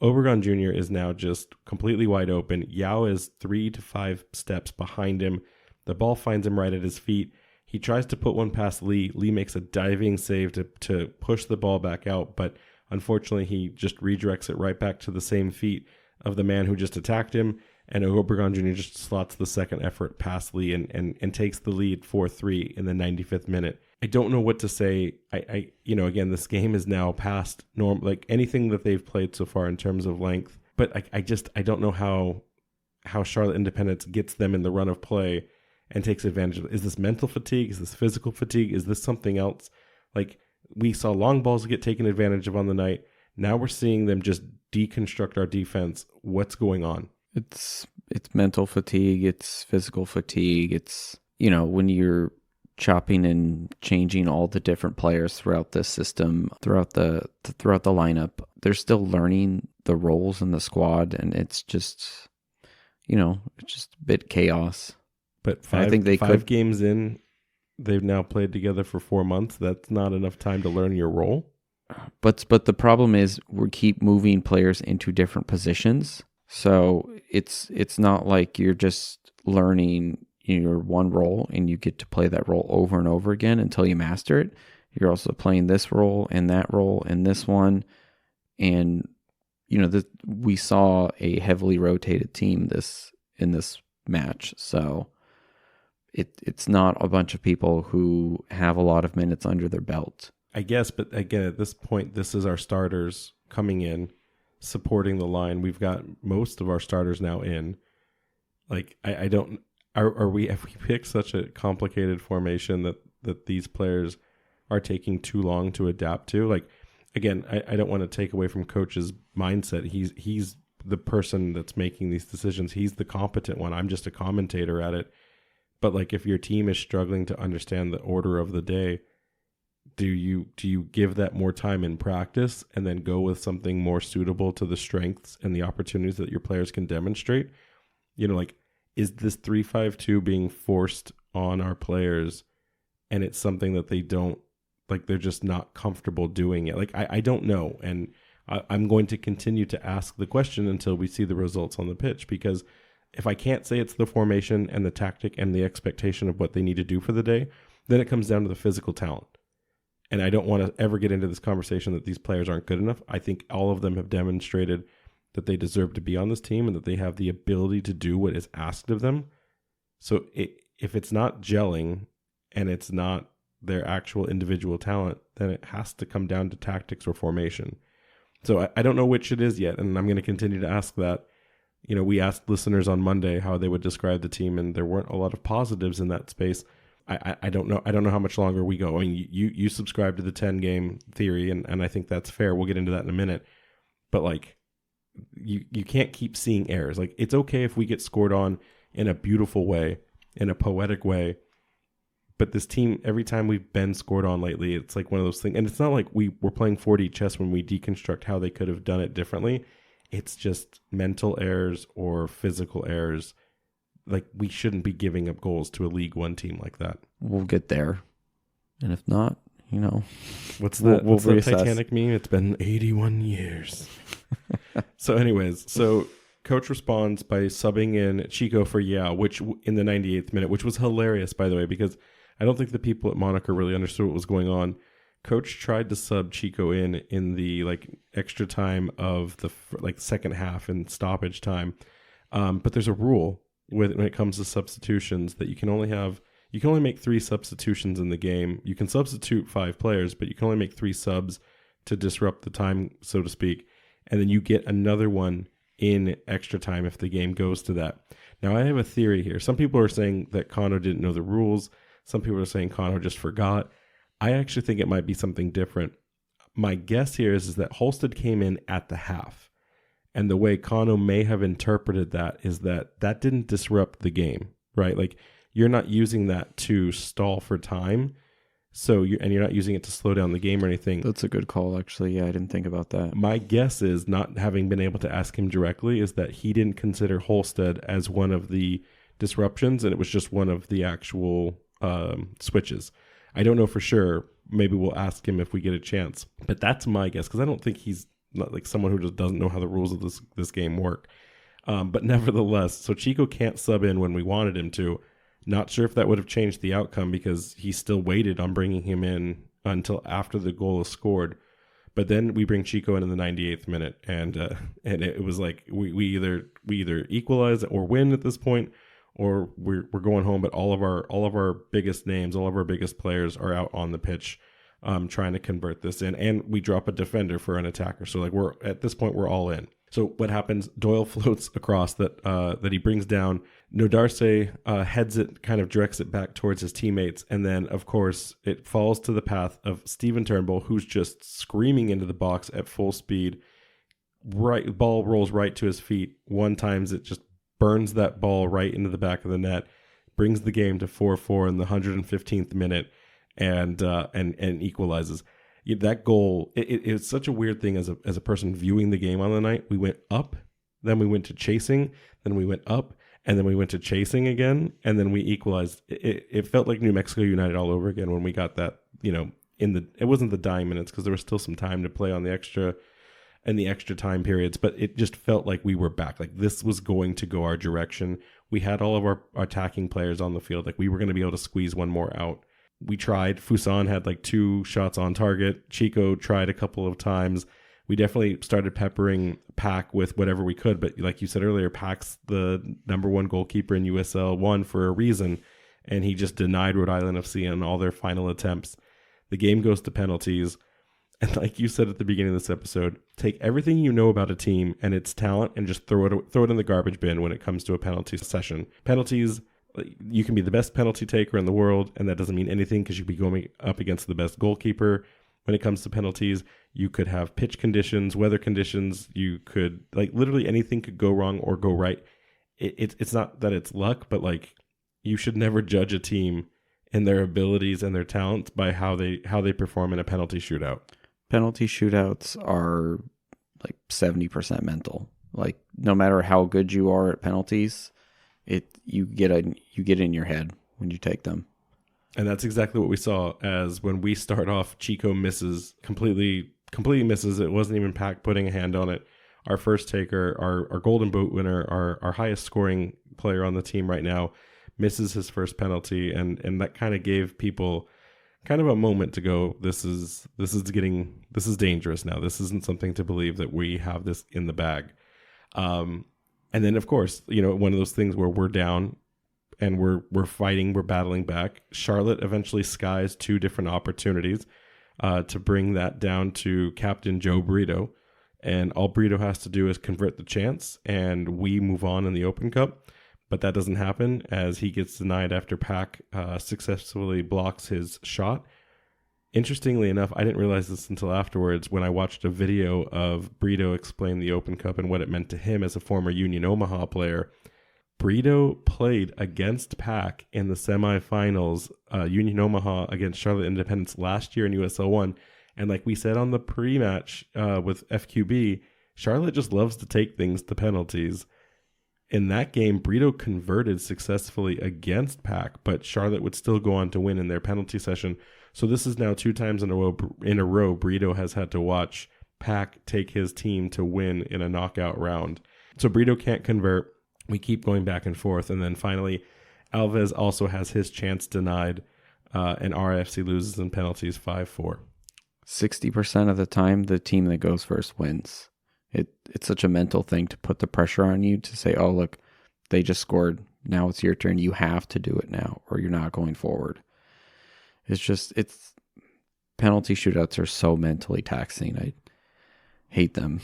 Obregon Jr. is now just completely wide open. Yao is 3 to 5 steps behind him. The ball finds him right at his feet. He tries to put one past Lee. Lee makes a diving save to push the ball back out, but unfortunately he just redirects it right back to the same feet of the man who just attacked him. And Obregon Jr. just slots the second effort past Lee and takes the lead 4-3 in the 95th minute. I don't know what to say. Again, this game is now past norm, like anything that they've played so far in terms of length. But I don't know how Charlotte Independence gets them in the run of play and takes advantage of it. Is this mental fatigue? Is this physical fatigue? Is this something else? Like, we saw long balls get taken advantage of on the night. Now we're seeing them just deconstruct our defense. What's going on? It's mental fatigue, it's physical fatigue, it's, when you're chopping and changing all the different players throughout the system, throughout the lineup, they're still learning the roles in the squad, and it's just, it's just a bit chaos. But I think five games in, they've now played together for 4 months. That's not enough time to learn your role. But the problem is we keep moving players into different positions. So it's not like you're just learning your one role and you get to play that role over and over again until you master it. You're also playing this role and that role and this one. And, we saw a heavily rotated team in this match. So it's not a bunch of people who have a lot of minutes under their belt. I guess, but again, at this point, this is our starters coming in, supporting the line. We've got most of our starters now in. Like, I don't, have we picked such a complicated formation that these players are taking too long to adapt to? Like, again, I don't want to take away from coach's mindset. He's the person that's making these decisions. He's the competent one. I'm just a commentator at it. But like, if your team is struggling to understand the order of the day, do you give that more time in practice and then go with something more suitable to the strengths and the opportunities that your players can demonstrate? Like, is this 3-5-2 being forced on our players, and it's something that they don't, like, they're just not comfortable doing it? Like, I don't know. And I'm going to continue to ask the question until we see the results on the pitch, because if I can't say it's the formation and the tactic and the expectation of what they need to do for the day, then it comes down to the physical talent. And I don't want to ever get into this conversation that these players aren't good enough. I think all of them have demonstrated that they deserve to be on this team and that they have the ability to do what is asked of them. So if it's not gelling and it's not their actual individual talent, then it has to come down to tactics or formation. So I don't know which it is yet, and I'm going to continue to ask that. We asked listeners on Monday how they would describe the team, and there weren't a lot of positives in that space. I don't know. I don't know how much longer we go. I mean, you subscribe to the 10-game theory, and I think that's fair. We'll get into that in a minute. But like, you can't keep seeing errors. Like, it's okay if we get scored on in a beautiful way, in a poetic way. But this team, every time we've been scored on lately, it's like one of those things. And it's not like we're playing 4D chess when we deconstruct how they could have done it differently. It's just mental errors or physical errors. Like, we shouldn't be giving up goals to a League One team like that. We'll get there. And if not, what's the reassess. Titanic meme? It's been 81 years. So anyways, coach responds by subbing in Chico for Yao, which in the 98th minute, which was hilarious, by the way, because I don't think the people at Monaco really understood what was going on. Coach tried to sub Chico in the extra time of the second half and stoppage time. But there's a rule when it comes to substitutions that you can only make 3 substitutions in the game. You can substitute 5 players, but you can only make 3 subs to disrupt the time, so to speak. And then you get another one in extra time if the game goes to that. Now, I have a theory here. Some people are saying that Kano didn't know the rules. Some people are saying Kano just forgot. I actually think it might be something different. My guess here is that Holstead came in at the half. And the way Kano may have interpreted that is that didn't disrupt the game, right? Like, you're not using that to stall for time. So you're not using it to slow down the game or anything. That's a good call, actually. Yeah, I didn't think about that. My guess is, not having been able to ask him directly, is that he didn't consider Holstead as one of the disruptions, and it was just one of the actual switches. I don't know for sure. Maybe we'll ask him if we get a chance. But that's my guess, because I don't think he's not like someone who just doesn't know how the rules of this game work. But nevertheless, so Chico can't sub in when we wanted him to. Not sure if that would have changed the outcome, because he still waited on bringing him in until after the goal is scored. But then we bring Chico in the 98th minute, and it was like we either equalize or win at this point, or we're going home. But all of our biggest names, all of our biggest players are out on the pitch, trying to convert this in, and we drop a defender for an attacker. So we're at this point, we're all in. So what happens? Doyle floats across that he brings down. Nodarse heads it, kind of directs it back towards his teammates, and then of course it falls to the path of Steven Turnbull, who's just screaming into the box at full speed. Right, ball rolls right to his feet. One times it just burns that ball right into the back of the net, brings the game to 4-4 in the 115th minute, and equalizes. That goal, it's such a weird thing as a person viewing the game on the night. We went up, then we went to chasing, then we went up, and then we went to chasing again, and then we equalized. It felt like New Mexico United all over again when we got that, it wasn't the dying minutes, because there was still some time to play on the extra time periods, but it just felt like we were back. Like, this was going to go our direction. We had all of our attacking players on the field. Like, we were going to be able to squeeze one more out. We tried. Fusan had 2 shots on target. Chico tried a couple of times. We definitely started peppering Pac with whatever we could. But like you said earlier, Pac's the number 1 goalkeeper in USL 1 for a reason. And he just denied Rhode Island FC on all their final attempts. The game goes to penalties. And like you said at the beginning of this episode, take everything you know about a team and its talent and just throw it in the garbage bin when it comes to a penalty session. Penalties, you can be the best penalty taker in the world, and that doesn't mean anything, because you'd be going up against the best goalkeeper. When it comes to penalties, you could have pitch conditions, weather conditions. You could, literally anything could go wrong or go right. It's not that it's luck, but you should never judge a team in their abilities and their talents by how they perform in a penalty shootout. Penalty shootouts are 70% mental. No matter how good you are at penalties, you get in your head when you take them. And that's exactly what we saw, as when we start off, Chico misses, completely misses. It wasn't even Pac putting a hand on it. Our first taker, our Golden Boot winner, our highest scoring player on the team right now, misses his first penalty, and that kind of gave people kind of a moment to go, this is dangerous now. This isn't something to believe that we have this in the bag. And then of course, one of those things where we're down and we're fighting, we're battling back. Charlotte eventually skies 2 different opportunities to bring that down to Captain Joe Brito. And all Brito has to do is convert the chance, and we move on in the Open Cup. But that doesn't happen as he gets denied after Pac successfully blocks his shot. Interestingly enough, I didn't realize this until afterwards when I watched a video of Brito explain the Open Cup and what it meant to him as a former Union Omaha player. Brito played against Pac in the semifinals, Union Omaha against Charlotte Independence last year in USL 1. And like we said on the pre-match with FQB, Charlotte just loves to take things to penalties. In that game, Brito converted successfully against Pac, but Charlotte would still go on to win in their penalty session. So this is now 2 times in a row Brito has had to watch Pac take his team to win in a knockout round. So Brito can't convert. We keep going back and forth. And then finally, Alves also has his chance denied, and RIFC loses in penalties 5-4. 60% of the time, the team that goes first wins. It's such a mental thing to put the pressure on you to say, oh, look, they just scored. Now it's your turn. You have to do it now or you're not going forward. It's penalty shootouts are so mentally taxing. I hate them,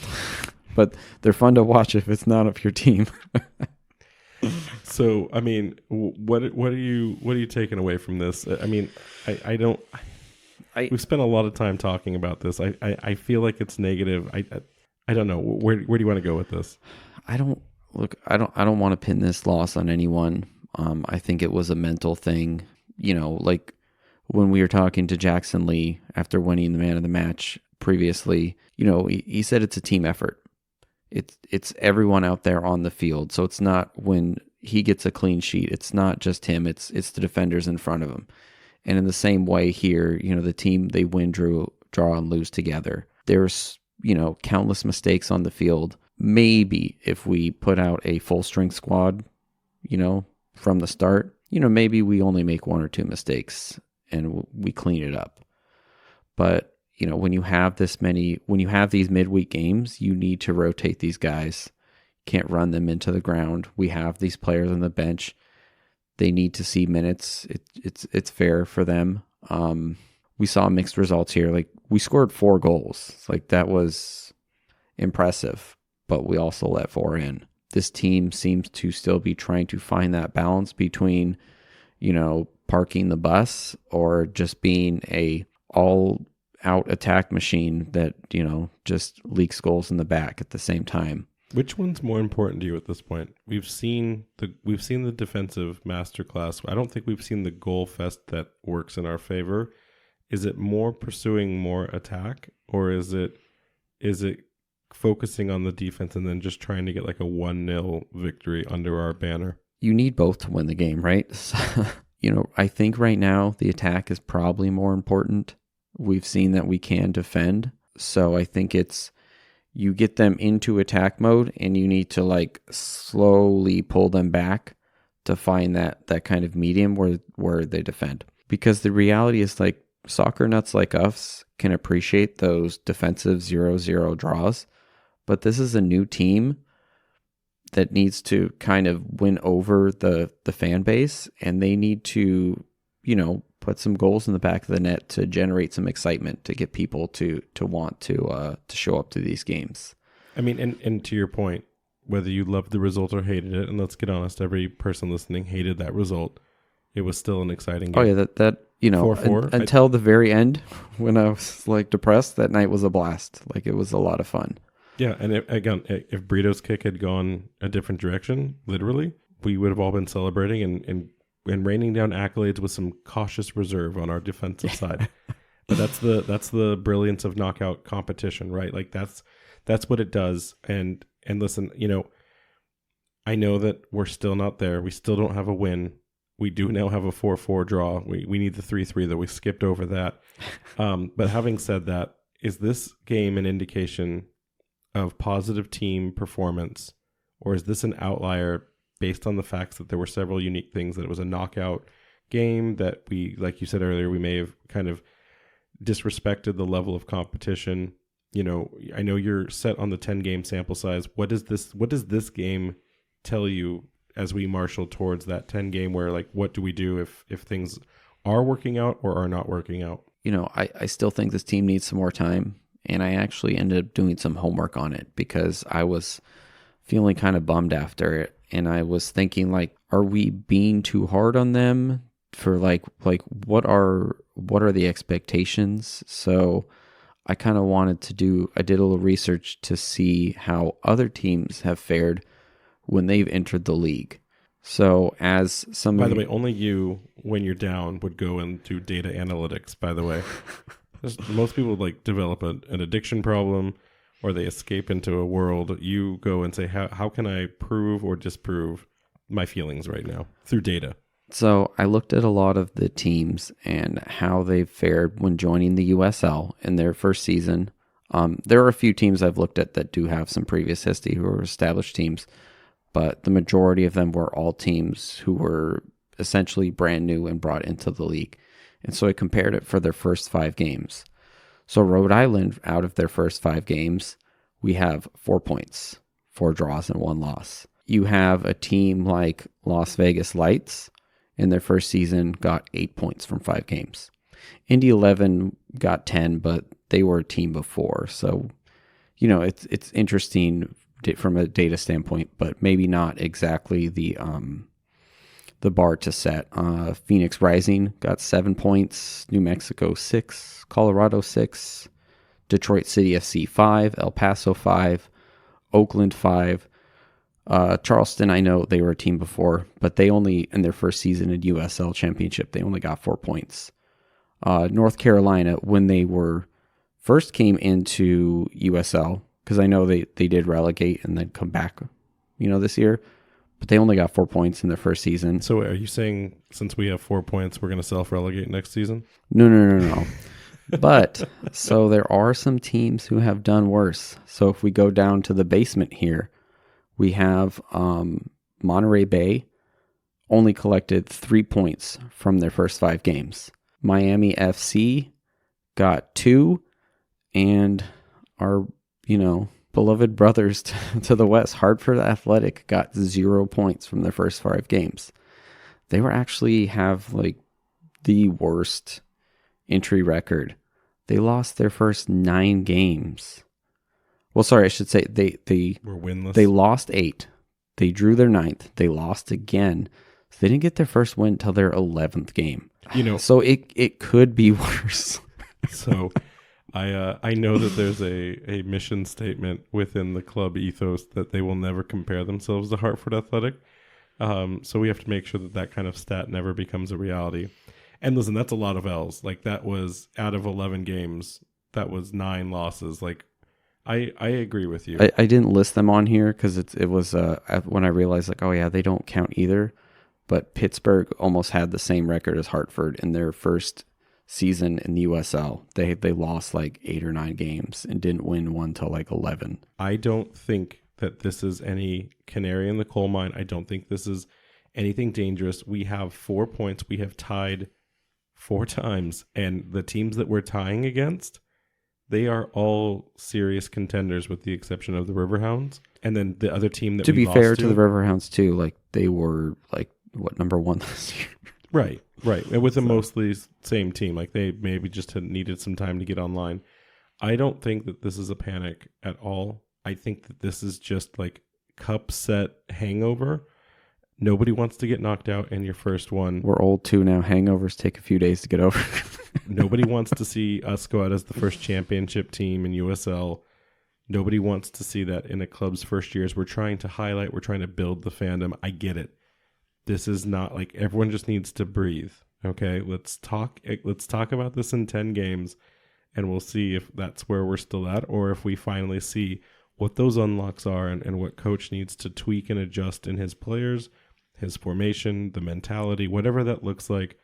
but they're fun to watch if it's not of your team. So, I mean, what are you taking away from this? I mean, we've spent a lot of time talking about this. I feel like it's negative. I don't know. Where do you want to go with this? I don't want to pin this loss on anyone. I think it was a mental thing. You know, like when we were talking to Jackson Lee after winning the man of the match previously, you know, he said it's a team effort. It's everyone out there on the field. So it's not when he gets a clean sheet, it's not just him, it's the defenders in front of him. And in the same way here, you know, the team, they win, draw, and lose together. There's, you know, countless mistakes on the field. Maybe if we put out a full strength squad, you know, from the start, you know, maybe we only make 1 or 2 mistakes and we clean it up. But, you know, when you have these midweek games, you need to rotate these guys. Can't run them into the ground. We have these players on the bench. They need to see minutes. It's fair for them. We saw mixed results here. Like, we scored 4 goals. Like, that was impressive, but we also let 4 in. This team seems to still be trying to find that balance between, you know, parking the bus or just being a all-out attack machine that, you know, just leaks goals in the back at the same time. Which one's more important to you at this point? We've seen the defensive masterclass. I don't think we've seen the goal fest that works in our favor. Is it more pursuing more attack, or is it focusing on the defense and then just trying to get like a 1-0 victory under our banner? You need both to win the game, right? So, you know, I think right now the attack is probably more important. We've seen that we can defend. So I think it's, you get them into attack mode and you need to like slowly pull them back to find that kind of medium where they defend. Because the reality is, like, soccer nuts like us can appreciate those defensive 0-0 draws, but this is a new team that needs to kind of win over the fan base, and they need to, you know, put some goals in the back of the net to generate some excitement to get people to want to show up to these games. I mean, and to your point, whether you loved the result or hated it, and let's get honest, every person listening hated that result, it was still an exciting game. Oh yeah, that you know, 4-4, until the very end when I was like depressed, that night was a blast. Like, it was a lot of fun. Yeah, and if Brito's kick had gone a different direction, literally, we would have all been celebrating and raining down accolades with some cautious reserve on our defensive side. But that's the brilliance of knockout competition, right? Like, that's what it does. And listen, you know, I know that we're still not there. We still don't have a win. We do now have a 4-4 draw. We need the 3-3, though. We skipped over that. But having said that, is this game an indication of positive team performance, or is this an outlier based on the facts that there were several unique things, that it was a knockout game, that we, like you said earlier, we may have kind of disrespected the level of competition? You know, I know you're set on the 10-game sample size. What does this game tell you as we marshal towards that 10 game where, like, what do we do if things are working out or are not working out? I still think this team needs some more time. And I actually ended up doing some homework on it because I was feeling kind of bummed after it. And I was thinking, like, are we being too hard on them for like what are the expectations? So I kind of I did a little research to see how other teams have fared when they've entered the league. So as somebody... By the way, only you, when you're down, would go into data analytics, by the way. Most people like develop an addiction problem or they escape into a world. You go and say, how can I prove or disprove my feelings right now through data? So I looked at a lot of the teams and how they've fared when joining the USL in their first season. There are a few teams I've looked at that do have some previous history who are established teams, but the majority of them were all teams who were essentially brand new and brought into the league. And so I compared it for their first 5 games. So Rhode Island, out of their first 5 games, we have 4 points, 4 draws and 1 loss. You have a team like Las Vegas Lights in their first season got 8 points from 5 games. Indy 11 got 10, but they were a team before. So, it's interesting from a data standpoint, but maybe not exactly the bar to set. Phoenix Rising got 7 points, New Mexico 6, Colorado 6, Detroit City FC 5, El Paso 5, Oakland 5. Charleston, I know they were a team before, but they only, in their first season in USL Championship, they only got 4 points. North Carolina, when they first came into USL, because I know they did relegate and then come back, this year, but they only got 4 points in their first season. So are you saying since we have 4 points, we're going to self-relegate next season? No. But, so there are some teams who have done worse. So if we go down to the basement here, we have Monterey Bay only collected 3 points from their first 5 games. Miami FC got 2, and our, beloved brothers to the west, Hartford Athletic, got 0 points from their first 5 games. They were actually have like the worst entry record. They lost their first 9 games. Well, sorry, I should say they were winless. They lost 8. They drew their 9th. They lost again. So they didn't get their first win until their 11th game. So it could be worse. So I know that there's a mission statement within the club ethos that they will never compare themselves to Hartford Athletic. So we have to make sure that kind of stat never becomes a reality. And listen, that's a lot of L's. Like, that was out of 11 games, that was 9 losses. Like, I agree with you. I didn't list them on here because it was when I realized, like, oh yeah, they don't count either. But Pittsburgh almost had the same record as Hartford in their first season in the USL. They lost like 8 or 9 games and didn't win one till like 11. I don't think that this is any canary in the coal mine. I don't think this is anything dangerous. We have 4 points. We have tied 4 times, and the teams that we're tying against, they are all serious contenders with the exception of the Riverhounds. And then the other team that to be fair to the Riverhounds too, like they were like number 1 this year. Right. And with a mostly same team, like they maybe just had needed some time to get online. I don't think that this is a panic at all. I think that this is just like cup set hangover. Nobody wants to get knocked out in your first one. We're old too now. Hangovers take a few days to get over. Nobody wants to see us go out as the first championship team in USL. Nobody wants to see that in a club's first years. We're trying to highlight, we're trying to build the fandom. I get it. This is not like everyone just needs to breathe. Okay, let's talk about this in 10 games, and we'll see if that's where we're still at, or if we finally see what those unlocks are and what coach needs to tweak and adjust in his players, his formation, the mentality, whatever that looks like.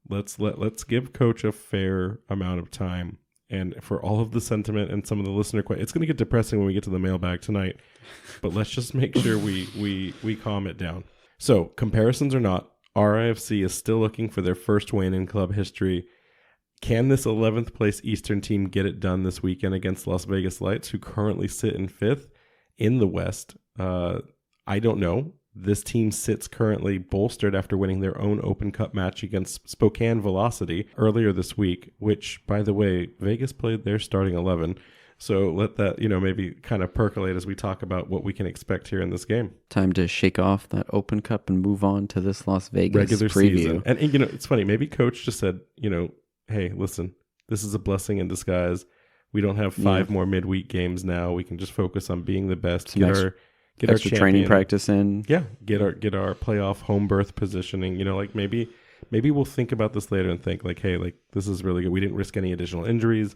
Let's give coach a fair amount of time. And for all of the sentiment and some of the listener questions, it's going to get depressing when we get to the mailbag tonight, but let's just make sure we calm it down. So, comparisons or not, RIFC is still looking for their first win in club history. Can this 11th place Eastern team get it done this weekend against Las Vegas Lights, who currently sit in 5th in the West? I don't know. This team sits currently bolstered after winning their own Open Cup match against Spokane Velocity earlier this week, which, by the way, Vegas played their starting 11. So let that, maybe kind of percolate as we talk about what we can expect here in this game. Time to shake off that Open Cup and move on to this Las Vegas regular preview. Season. And it's funny. Maybe Coach just said, hey, listen, this is a blessing in disguise. We don't have 5 more midweek games now. We can just focus on being the best. Get our training practice in. Yeah, get our playoff home berth positioning. Maybe we'll think about this later and think like, hey, like this is really good. We didn't risk any additional injuries.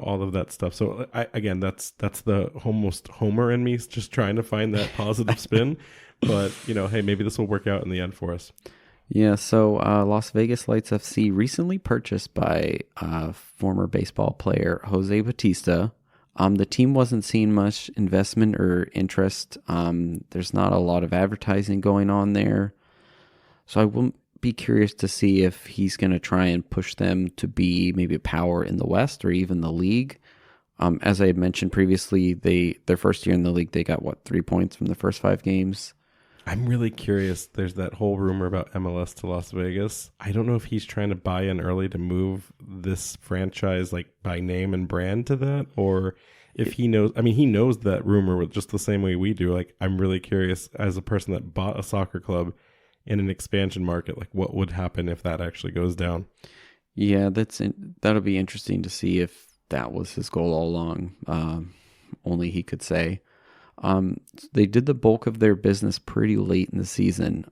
All of that stuff. So that's the almost homer in me, just trying to find that positive spin. But hey, maybe this will work out in the end for us. Yeah. So Las Vegas Lights FC recently purchased by former baseball player Jose Batista. The team wasn't seeing much investment or interest. There's not a lot of advertising going on there, so I will be curious to see if he's going to try and push them to be maybe a power in the West or even the league. As I had mentioned previously, their first year in the league, they got 3 points from the first 5 games. I'm really curious. There's that whole rumor about MLS to Las Vegas. I don't know if he's trying to buy in early to move this franchise like by name and brand to that, or if he knows. I mean, he knows that rumor just the same way we do. Like, I'm really curious as a person that bought a soccer club in an expansion market, like what would happen if that actually goes down? Yeah, that'll be interesting to see if that was his goal all along. Only he could say. They did the bulk of their business pretty late in the season.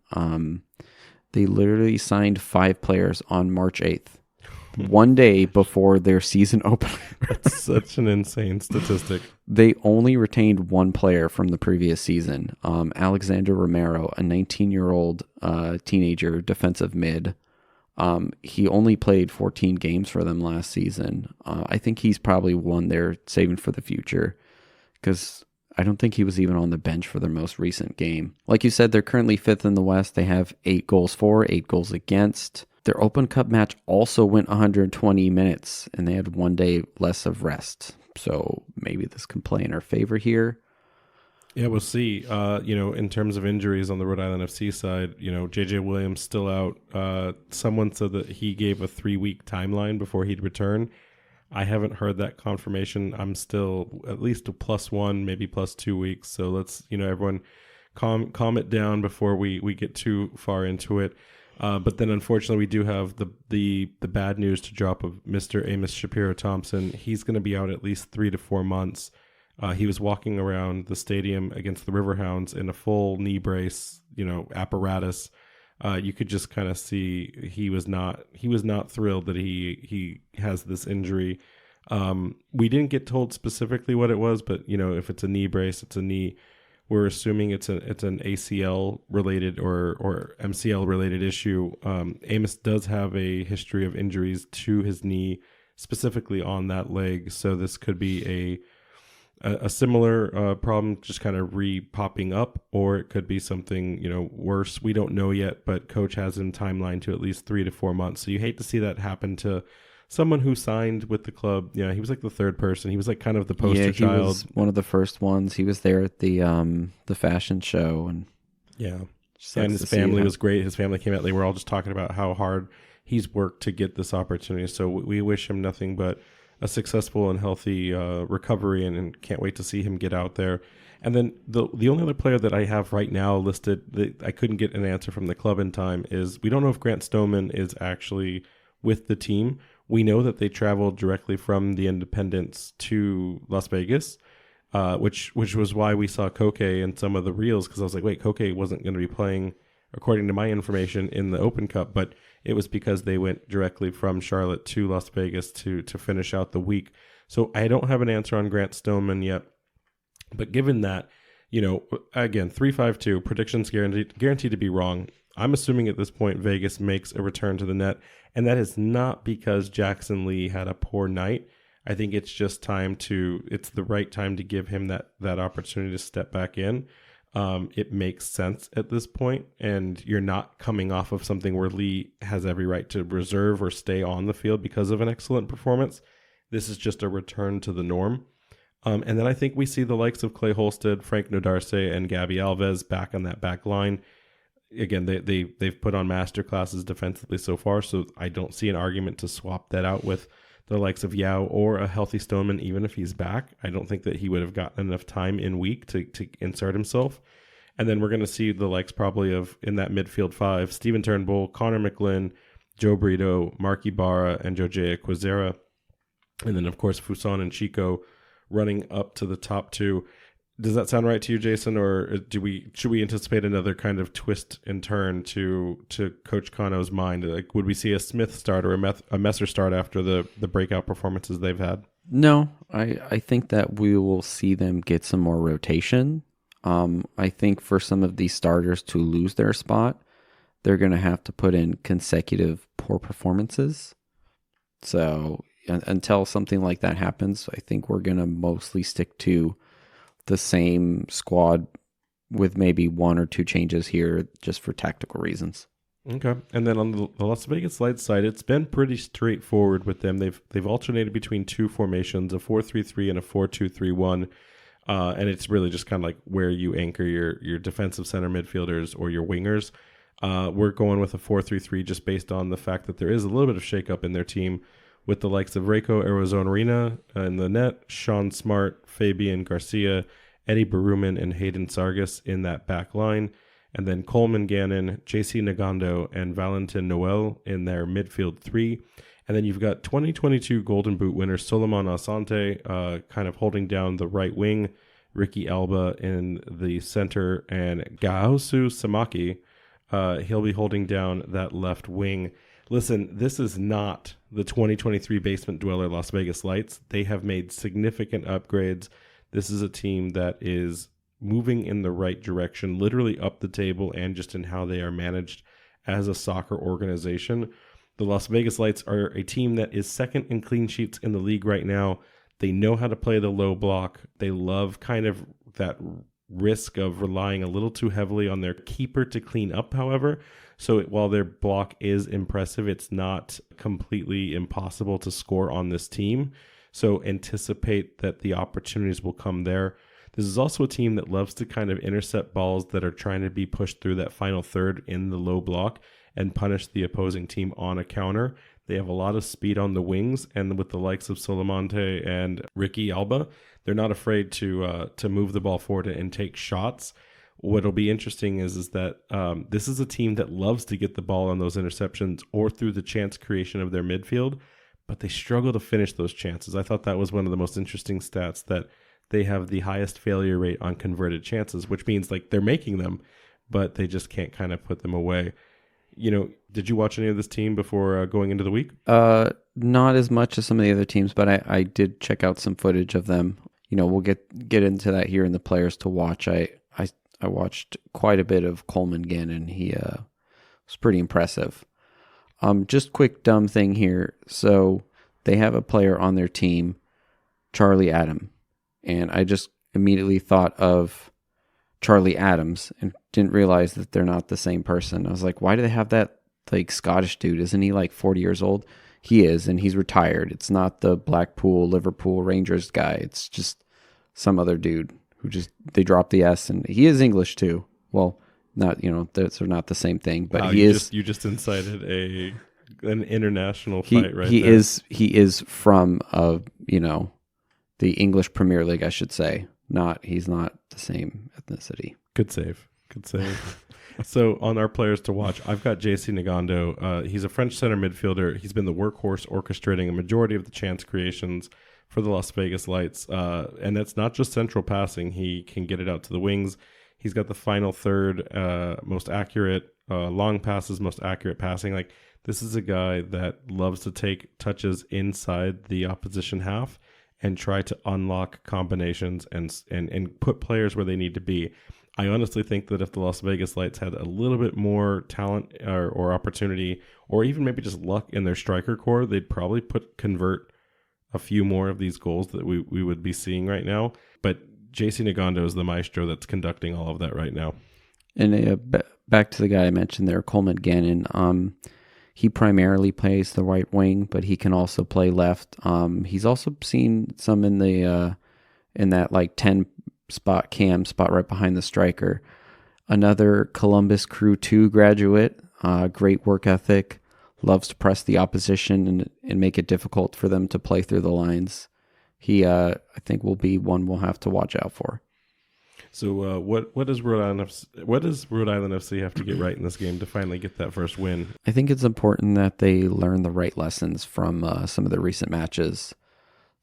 They literally signed 5 players on March 8th, one day before their season opener. That's such an insane statistic. They only retained 1 player from the previous season, Alexander Romero, a 19-year-old teenager defensive mid. He only played 14 games for them last season. I think he's probably one they're saving for the future because I don't think he was even on the bench for their most recent game. Like you said, they're currently 5th in the West. They have 8 goals for, 8 goals against. Their Open Cup match also went 120 minutes, and they had 1 day less of rest. So maybe this can play in our favor here. Yeah, we'll see. In terms of injuries on the Rhode Island FC side, JJ Williams still out. Someone said that he gave a 3-week timeline before he'd return. I haven't heard that confirmation. I'm still at least a +1, maybe +2 weeks. So let's, everyone calm it down before we get too far into it. But then, unfortunately, we do have the bad news to drop of Mr. Amos Shapiro-Thompson. He's going to be out at least 3 to 4 months. He was walking around the stadium against the Riverhounds in a full knee brace, apparatus. You could just kind of see he was not thrilled that he has this injury. We didn't get told specifically what it was, but if it's a knee brace, it's a knee. We're assuming it's an ACL related or MCL related issue. Amos does have a history of injuries to his knee, specifically on that leg. So this could be a similar problem, just kind of re-popping up, or it could be something worse. We don't know yet, but coach has him timeline to at least 3 to 4 months. So you hate to see that happen to someone who signed with the club. Yeah, he was like the 3rd person. He was like kind of the poster child. He was one of the first ones. He was there at the fashion show, and and his family was great. His family came out. They were all just talking about how hard he's worked to get this opportunity. So we wish him nothing but a successful and healthy recovery, and can't wait to see him get out there. And then the only other player that I have right now listed that I couldn't get an answer from the club in time is we don't know if Grant Stoneman is actually with the team. We know that they traveled directly from the Independence to Las Vegas, which was why we saw Koke in some of the reels, because I was like, wait, Koke wasn't going to be playing, according to my information, in the Open Cup, but it was because they went directly from Charlotte to Las Vegas to finish out the week. So I don't have an answer on Grant Stoneman yet, but given that, again, 3-5-2, predictions guaranteed to be wrong. I'm assuming at this point Vegas makes a return to the net, and that is not because Jackson Lee had a poor night. I think it's just it's the right time to give him that opportunity to step back in. It makes sense at this point, and you're not coming off of something where Lee has every right to reserve or stay on the field because of an excellent performance. This is just a return to the norm. And then I think we see the likes of Clay Holstead, Frank Nodarce, and Gabby Alves back on that back line. Again, they've put on master classes defensively so far, so I don't see an argument to swap that out with the likes of Yao or a healthy Stoneman, even if he's back. I don't think that he would have gotten enough time in week to insert himself. And then we're going to see the likes probably of, in that midfield five, Steven Turnbull, Connor McGlynn, Joe Brito, Mark Ibarra, and Jose Quizera. And then, of course, Fuson and Chico running up to the top two. Does that sound right to you, Jason, or should we anticipate another kind of twist and turn to Coach Kano's mind? Like, would we see a Smith start or a Messer start after the breakout performances they've had? No, I think that we will see them get some more rotation. I think for some of these starters to lose their spot, they're going to have to put in consecutive poor performances. So until something like that happens, I think we're going to mostly stick to the same squad with maybe one or two changes here just for tactical reasons. Okay. And then on the Las Vegas Lights side, it's been pretty straightforward with them. They've alternated between two formations, a 4-3-3 and a 4-2-3-1. And it's really just kind of like where you anchor your defensive center midfielders or your wingers. We're going with a 4-3-3 just based on the fact that there is a little bit of shakeup in their team with the likes of Reiko Arizona in the net, Sean Smart, Fabian Garcia, Eddie Baruman, and Hayden Sargas in that back line. And then Coleman Gannon, JC Nagando, and Valentin Noel in their midfield three. And then you've got 2022 Golden Boot winner Solomon Asante kind of holding down the right wing, Ricky Alba in the center, and Gaosu Samaki, he'll be holding down that left wing. Listen, this is not the 2023 Basement Dweller Las Vegas Lights. They have made significant upgrades. This is a team that is moving in the right direction, literally up the table, and just in how they are managed as a soccer organization. The Las Vegas Lights are a team that is second in clean sheets in the league right now. They know how to play the low block. They love kind of that risk of relying a little too heavily on their keeper to clean up, however. So while their block is impressive, it's not completely impossible to score on this team. So anticipate that the opportunities will come there. This is also a team that loves to kind of intercept balls that are trying to be pushed through that final third in the low block and punish the opposing team on a counter. They have a lot of speed on the wings, and with the likes of Solomonte and Ricky Alba, they're not afraid to move the ball forward and take shots. What'll be interesting is that this is a team that loves to get the ball on those interceptions or through the chance creation of their midfield, but they struggle to finish those chances. I thought that was one of the most interesting stats, that they have the highest failure rate on converted chances, which means like they're making them, but they just can't kind of put them away. You know, did you watch any of this team before going into the week? Not as much as some of the other teams, but I did check out some footage of them. You know, we'll get into that here in the players to watch. I watched quite a bit of Coleman Gannon. He was pretty impressive. Just quick dumb thing here. So they have a player on their team, Charlie Adam, and I just immediately thought of Charlie Adams and didn't realize that they're not the same person. I was like, why do they have that like Scottish dude? Isn't he like 40 years old? He is, and he's retired. It's not the Blackpool, Liverpool, Rangers guy. It's just some other dude who just, they dropped the S, and he is English too. Well, not, you know, they're not the same thing, but wow, he is. You just incited an international fight right he there. He is from, you know, the English Premier League, I should say. He's not the same ethnicity. Good save. So on our players to watch, I've got JC Nagando. He's a French center midfielder. He's been the workhorse orchestrating a majority of the chance creations for the Las Vegas Lights. And that's not just central passing. He can get it out to the wings. He's got the final third, most accurate long passes, most accurate passing. Like, this is a guy that loves to take touches inside the opposition half and try to unlock combinations and put players where they need to be. I honestly think that if the Las Vegas Lights had a little bit more talent or opportunity, or even maybe just luck in their striker core, they'd probably convert a few more of these goals that we would be seeing right now. But JC Nagando is the maestro that's conducting all of that right now. And back to the guy I mentioned there, Coleman Gannon. He primarily plays the right wing, but he can also play left. He's also seen some in the in that like 10 spot cam spot right behind the striker. Another Columbus Crew 2 graduate, great work ethic, loves to press the opposition and make it difficult for them to play through the lines. He, I think, will be one we'll have to watch out for. So what does Rhode Island FC have to get right in this game to finally get that first win? I think it's important that they learn the right lessons from some of the recent matches.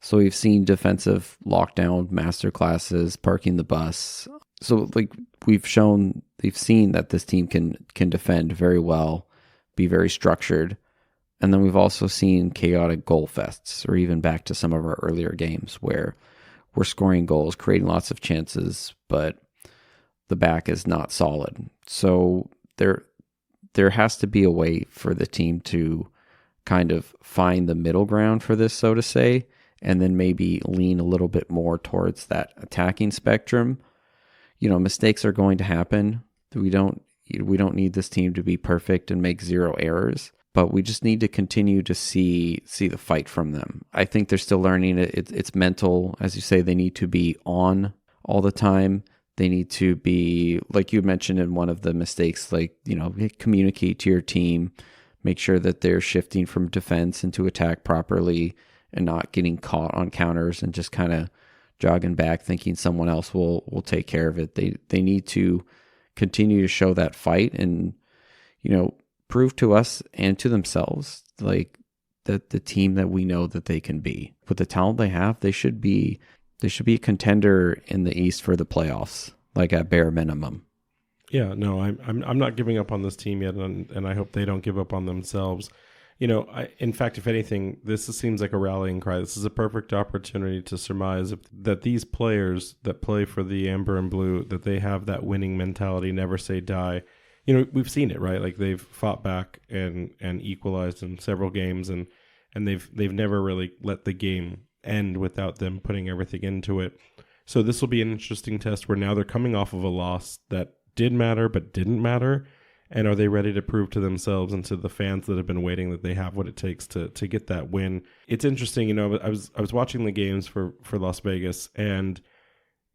So we've seen defensive lockdown masterclasses, parking the bus. So like they've seen that this team can defend very well, be very structured. And then we've also seen chaotic goal fests, or even back to some of our earlier games where we're scoring goals, creating lots of chances, but the back is not solid. So there has to be a way for the team to kind of find the middle ground for this, so to say, and then maybe lean a little bit more towards that attacking spectrum. Mistakes are going to happen. We don't need this team to be perfect and make zero errors, but we just need to continue to see the fight from them. I think they're still learning it. It's mental. As you say, they need to be on all the time. They need to be, like you mentioned in one of the mistakes, communicate to your team, make sure that they're shifting from defense into attack properly and not getting caught on counters and just kind of jogging back thinking someone else will take care of it. They need to continue to show that fight and, prove to us and to themselves like that the team that we know that they can be. With the talent they have, they should be a contender in the East for the playoffs, like at bare minimum. Yeah, no, I'm not giving up on this team yet, and I hope they don't give up on themselves. In fact, if anything, this seems like a rallying cry. This is a perfect opportunity to surmise that these players that play for the Amber and Blue, that they have that winning mentality, never say die. We've seen it, right? Like they've fought back and equalized in several games, and they've never really let the game end without them putting everything into it. So this will be an interesting test where now they're coming off of a loss that did matter but didn't matter. And are they ready to prove to themselves and to the fans that have been waiting that they have what it takes to get that win? It's interesting, I was watching the games for Las Vegas, and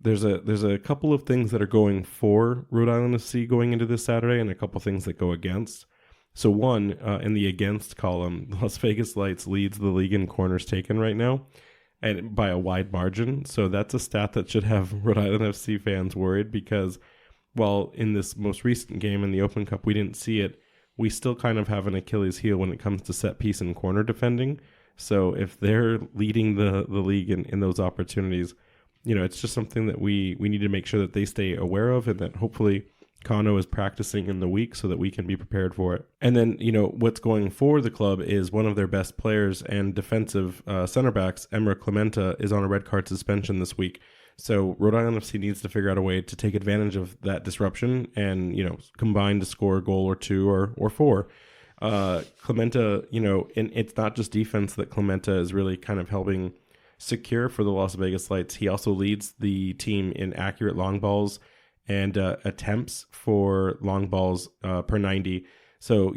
there's a couple of things that are going for Rhode Island FC going into this Saturday, and a couple things that go against. So one, in the against column, Las Vegas Lights leads the league in corners taken right now, and by a wide margin. So that's a stat that should have Rhode Island FC fans worried, because while in this most recent game in the Open Cup we didn't see it, we still kind of have an Achilles heel when it comes to set piece and corner defending. So if they're leading the league in those opportunities, it's just something that we need to make sure that they stay aware of, and that hopefully Kano is practicing in the week so that we can be prepared for it. And then, what's going for the club is one of their best players and defensive center backs, Emra Clementa, is on a red card suspension this week. So Rhode Island FC needs to figure out a way to take advantage of that disruption and, combine to score a goal or two or four. Clementa, and it's not just defense that Clementa is really kind of helping secure for the Las Vegas Lights. He also leads the team in accurate long balls and attempts for long balls per 90. So,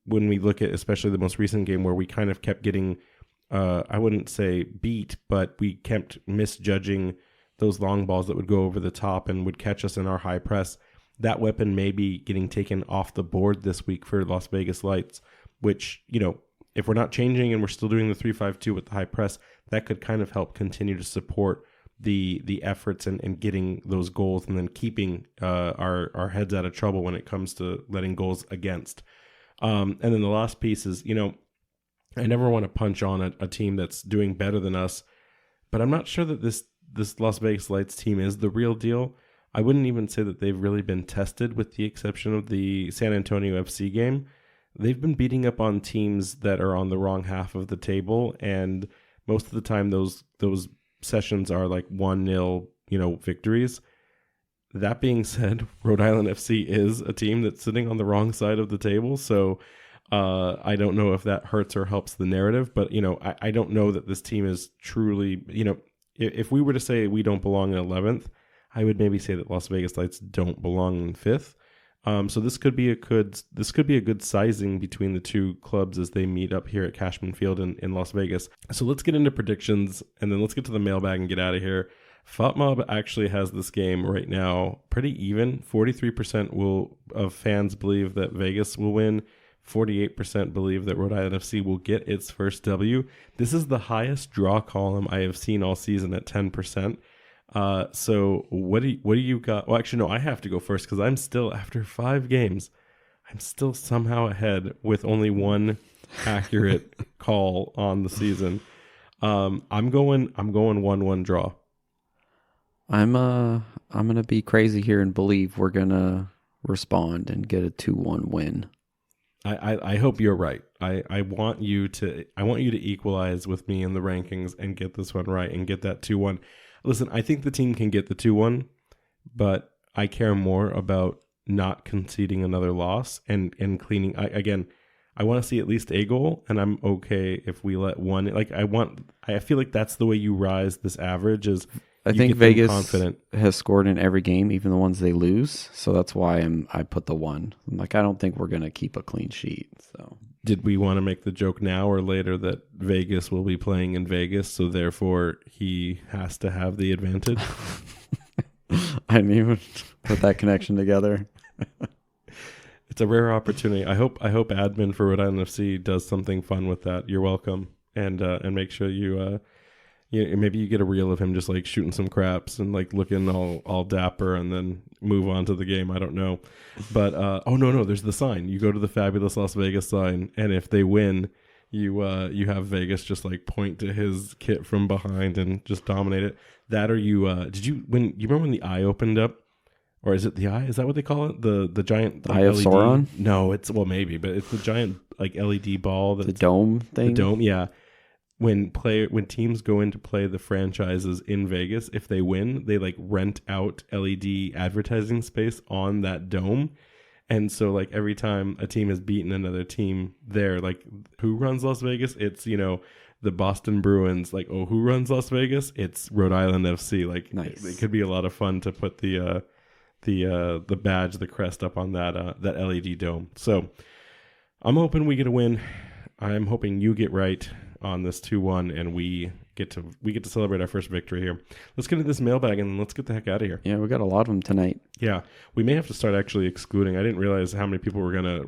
when we look at especially the most recent game where we kind of kept getting, I wouldn't say beat, but we kept misjudging those long balls that would go over the top and would catch us in our high press, that weapon may be getting taken off the board this week for Las Vegas Lights, which, if we're not changing and we're still doing the 3-5-2 with the high press, that could kind of help continue to support the efforts and getting those goals, and then keeping our heads out of trouble when it comes to letting goals against. And then the last piece is, I never want to punch on a team that's doing better than us, but I'm not sure that this Las Vegas Lights team is the real deal. I wouldn't even say that they've really been tested, with the exception of the San Antonio FC game. They've been beating up on teams that are on the wrong half of the table, and most of the time those sessions are like 1-0, victories. That being said, Rhode Island FC is a team that's sitting on the wrong side of the table, so I don't know if that hurts or helps the narrative, but I don't know that this team is truly, if we were to say we don't belong in 11th, I would maybe say that Las Vegas Lights don't belong in 5th. So this could be a good sizing between the two clubs as they meet up here at Cashman Field in Las Vegas. So let's get into predictions, and then let's get to the mailbag and get out of here. FOTMob actually has this game right now pretty even. 43% of fans believe that Vegas will win. 48% believe that Rhode Island FC will get its first W. This is the highest draw column I have seen all season at 10%. So what do you got? Well, actually, no, I have to go first because I'm still, after 5 games, I'm still somehow ahead with only one accurate call on the season. I'm going 1-1 draw. I'm gonna be crazy here and believe we're gonna respond and get a 2-1 win. I hope you're right. I want you to equalize with me in the rankings and get this one right and get that 2-1. Listen, I think the team can get the 2-1, but I care more about not conceding another loss and cleaning. I want to see at least a goal, and I'm okay if we let one. Like I feel like that's the way you rise this average. Is I think Vegas has scored in every game, even the ones they lose. So that's why I put the 1. I'm like, I don't think we're gonna keep a clean sheet. So did we want to make the joke now or later that Vegas will be playing in Vegas, so therefore he has to have the advantage? I didn't even put that connection together. It's a rare opportunity. I hope admin for Rhode Island FC does something fun with that. You're welcome, and make sure you maybe you get a reel of him just like shooting some craps and like looking all dapper, and then move on to the game. I don't know, but oh no, there's the sign. You go to the fabulous Las Vegas sign, and if they win, you have Vegas just like point to his kit from behind and just dominate it. That or you remember when the eye opened up? Or is it the eye? Is that what they call it? The giant Eye of LED? Sauron? No, maybe, but it's the giant like LED ball. The dome thing? The dome, yeah. When teams go in to play the franchises in Vegas, if they win, they like rent out LED advertising space on that dome. And so like every time a team has beaten another team there, like who runs Las Vegas? It's, the Boston Bruins. Like, oh, who runs Las Vegas? It's Rhode Island FC. Like, nice. It could be a lot of fun to put the badge, the crest up on that LED dome. So I'm hoping we get a win. I'm hoping you get right on this 2-1 and we get to celebrate our first victory here. Let's get into this mailbag and let's get the heck out of here. Yeah, we got a lot of them tonight. Yeah, we may have to start actually excluding. I didn't realize how many people were gonna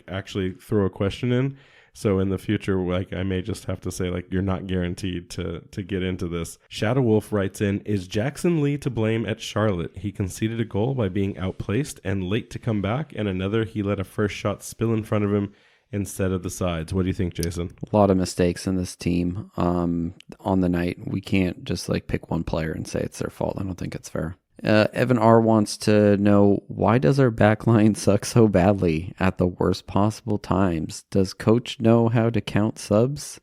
actually throw a question in. So in the future, I may just have to say, you're not guaranteed to get into this. Shadow Wolf writes in, is Jackson Lee to blame at Charlotte? He conceded a goal by being outplaced and late to come back, and another he let a first shot spill in front of him instead of the sides. What do you think, Jason? A lot of mistakes in this team on the night. We can't just pick one player and say it's their fault. I don't think it's fair. Evan R. wants to know, why does our backline suck so badly at the worst possible times? Does coach know how to count subs?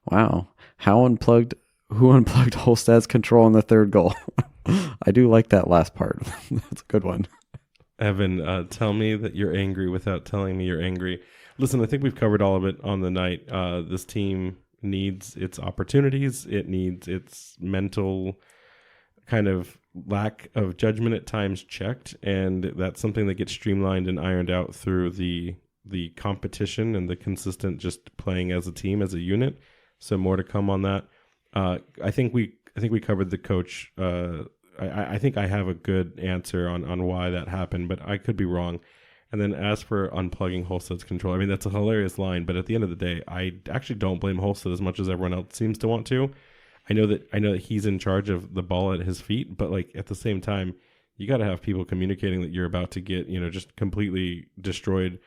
Wow. Who unplugged Holstad's control in the third goal? I do like that last part. That's a good one. Evan, tell me that you're angry without telling me you're angry. Listen, I think we've covered all of it on the night. This team needs its opportunities. It needs its mental kind of lack of judgment at times checked, and that's something that gets streamlined and ironed out through the competition and the consistent just playing as a team, as a unit. So more to come on that. I think we covered the coach. I think I have a good answer on why that happened, but I could be wrong. And then as for unplugging Holstad's control, I mean, that's a hilarious line, but at the end of the day, I actually don't blame Holstad as much as everyone else seems to want to. I know that he's in charge of the ball at his feet, but at the same time, you got to have people communicating that you're about to get, just completely destroyed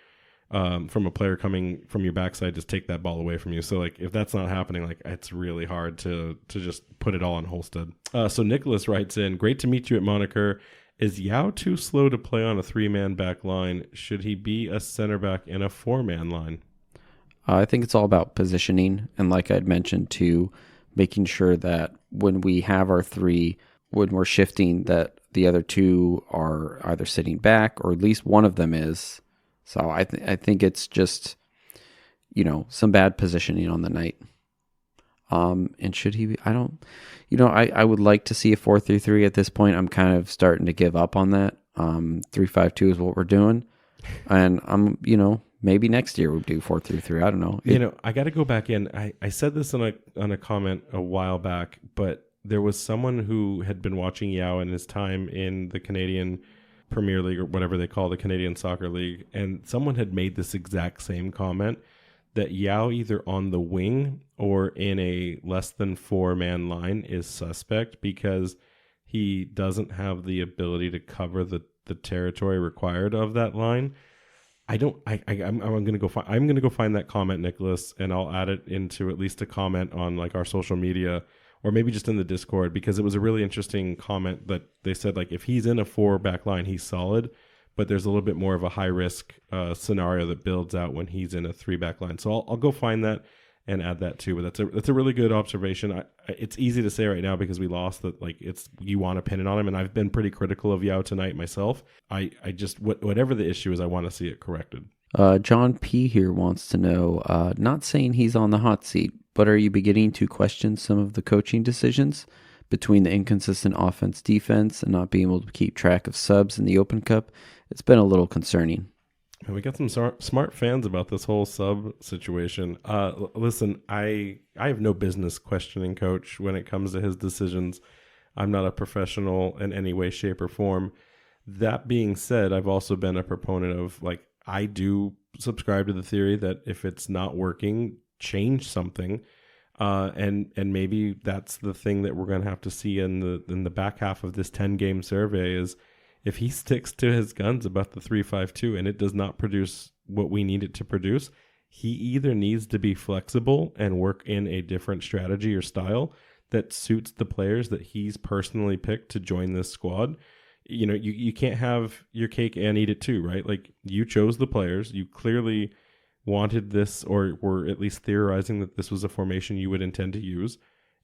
from a player coming from your backside, just take that ball away from you. So if that's not happening, it's really hard to just put it all on Holstad. So Nicholas writes in, great to meet you at Moniker. Is Yao too slow to play on a 3-man back line? Should he be a center back in a 4-man line? I think it's all about positioning. And like I'd mentioned too, making sure that when we have our 3, when we're shifting, that the other 2 are either sitting back or at least one of them is. So I think it's just, some bad positioning on the night. And should he be, I would like to see a 4-3-3 at this point. I'm kind of starting to give up on that. 3-5-2 is what we're doing. And maybe next year we'll do 4-3-3. I don't know. I got to go back in. I said this on a comment a while back, but there was someone who had been watching Yao in his time in the Canadian Premier League, or whatever they call the Canadian Soccer League, and someone had made this exact same comment that Yao either on the wing or in a less than 4-man line is suspect because he doesn't have the ability to cover the territory required of that line. I'm gonna go find that comment, Nicholas, and I'll add it into at least a comment on like our social media, or maybe just in the Discord, because it was a really interesting comment that they said, like, if he's in a 4-back line, he's solid, but there's a little bit more of a high risk scenario that builds out when he's in a 3-back line. So I'll go find that and add that too. But that's a really good observation. It's easy to say right now because we lost that, like, you want to pin it on him, and I've been pretty critical of Yao tonight myself. I just whatever the issue is, I want to see it corrected. John P. here wants to know, not saying he's on the hot seat, but are you beginning to question some of the coaching decisions between the inconsistent offense-defense and not being able to keep track of subs in the Open Cup? It's been a little concerning. And we got some smart fans about this whole sub situation. Listen, I have no business questioning Coach when it comes to his decisions. I'm not a professional in any way, shape, or form. That being said, I've also been a proponent of, like, I do subscribe to the theory that if it's not working, change something. And maybe that's the thing that we're going to have to see in the back half of this 10-game survey is if he sticks to his guns about the 3-5-2 and it does not produce what we need it to produce, he either needs to be flexible and work in a different strategy or style that suits the players that he's personally picked to join this squad. You know, you can't have your cake and eat it too, right? Like, you chose the players. You clearly wanted this, or were at least theorizing that this was a formation you would intend to use.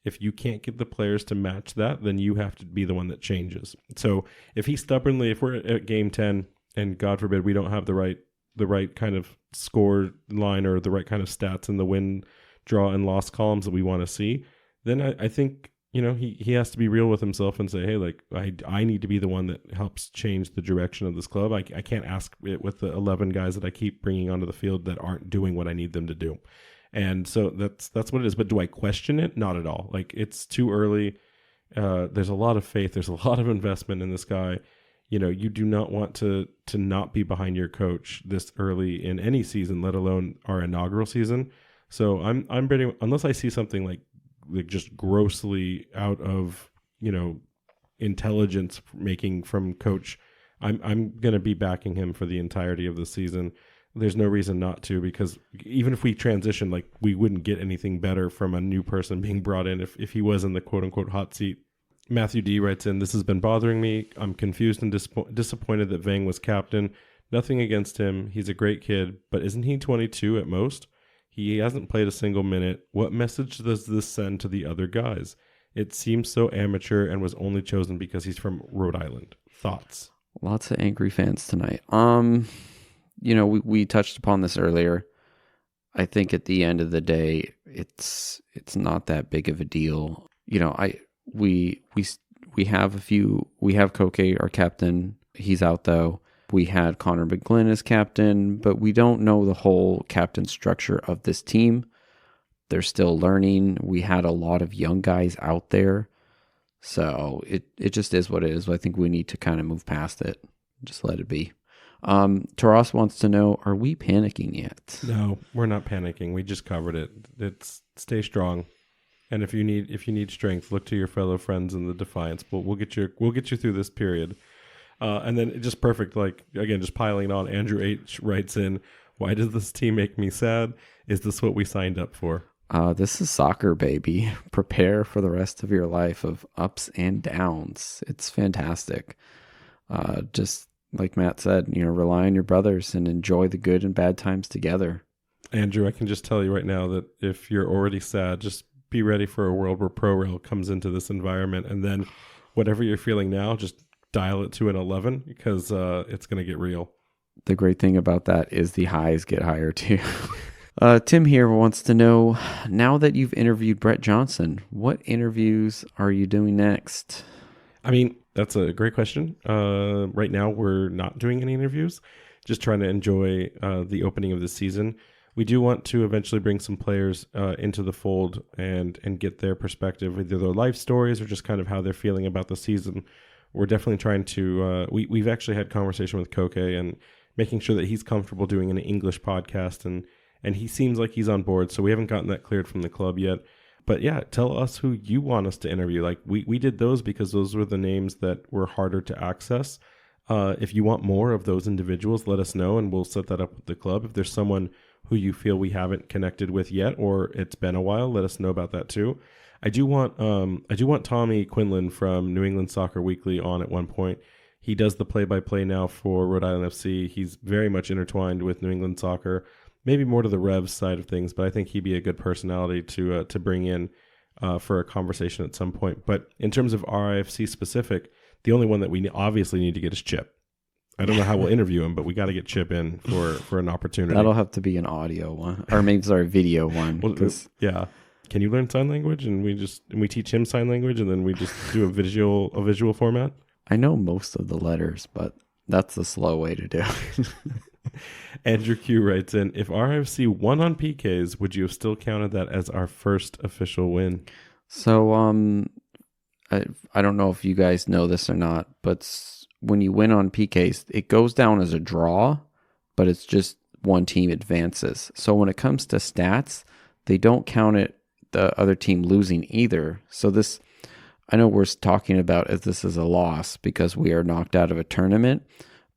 If you can't get the players to match that, then you have to be the one that changes. So if we're at game 10 and God forbid we don't have the right kind of score line or the right kind of stats in the win, draw, and loss columns that we want to see, then I think, you know, he has to be real with himself and say, hey, like, I need to be the one that helps change the direction of this club. I can't ask it with the 11 guys that I keep bringing onto the field that aren't doing what I need them to do. And so that's what it is. But do I question it? Not at all. Like, it's too early. There's a lot of faith. There's a lot of investment in this guy. You know, you do not want to not be behind your coach this early in any season, let alone our inaugural season. So I'm ready, unless I see something like just grossly out of, you know, intelligence making from Coach. I'm going to be backing him for the entirety of the season. There's no reason not to, because even if we transition, like, we wouldn't get anything better from a new person being brought in if he was in the quote-unquote hot seat. Matthew D. writes in, this has been bothering me. I'm confused and disappointed that Vang was captain. Nothing against him. He's a great kid, but isn't he 22 at most? He hasn't played a single minute. What message does this send to the other guys? It seems so amateur and was only chosen because he's from Rhode Island. Thoughts? Lots of angry fans tonight. You know, we touched upon this earlier. I think at the end of the day, it's not that big of a deal. You know, we have Koke, our captain. He's out though. We had Connor McGlynn as captain, but we don't know the whole captain structure of this team. They're still learning. We had a lot of young guys out there. So it just is what it is. I think we need to kind of move past it. Just let it be. Taras wants to know, are we panicking yet? No, we're not panicking. We just covered it. It's stay strong. And if you need strength, look to your fellow friends in the Defiance. We'll get you through this period. And then just perfect, like, again, just piling on, Andrew H. writes in, why does this team make me sad? Is this what we signed up for? This is soccer, baby. Prepare for the rest of your life of ups and downs. It's fantastic. Just like Matt said, you know, rely on your brothers and enjoy the good and bad times together. Andrew, I can just tell you right now that if you're already sad, just be ready for a world where ProRail comes into this environment, and then whatever you're feeling now, just dial it to an 11 because it's going to get real. The great thing about that is the highs get higher too. Tim here wants to know, now that you've interviewed Brett Johnson, what interviews are you doing next? I mean, that's a great question. Right now, we're not doing any interviews, just trying to enjoy the opening of the season. We do want to eventually bring some players into the fold and get their perspective, either their life stories or just kind of how they're feeling about the season. We're definitely trying to. We've actually had conversation with Koke and making sure that he's comfortable doing an English podcast, and he seems like he's on board. So we haven't gotten that cleared from the club yet. But yeah, tell us who you want us to interview. Like we did those because those were the names that were harder to access. If you want more of those individuals, let us know and we'll set that up with the club. If there's someone who you feel we haven't connected with yet, or it's been a while, let us know about that too. I do want Tommy Quinlan from New England Soccer Weekly on at one point. He does the play-by-play now for Rhode Island FC. He's very much intertwined with New England soccer, maybe more to the Revs side of things, but I think he'd be a good personality to bring in for a conversation at some point. But in terms of RIFC specific, the only one that we obviously need to get is Chip. I don't know how we'll interview him, but we got to get Chip in for an opportunity. That'll have to be an audio one, or maybe sorry, video one. Well, yeah. Can you learn sign language, and we teach him sign language, and then we just do a visual format? I know most of the letters, but that's the slow way to do it. Andrew Q writes in, if RFC won on PKs, would you have still counted that as our first official win? So, I don't know if you guys know this or not, but when you win on PKs, it goes down as a draw, but it's just one team advances. So when it comes to stats, they don't count it the other team losing either. So this, I know we're talking about as this is a loss because we are knocked out of a tournament,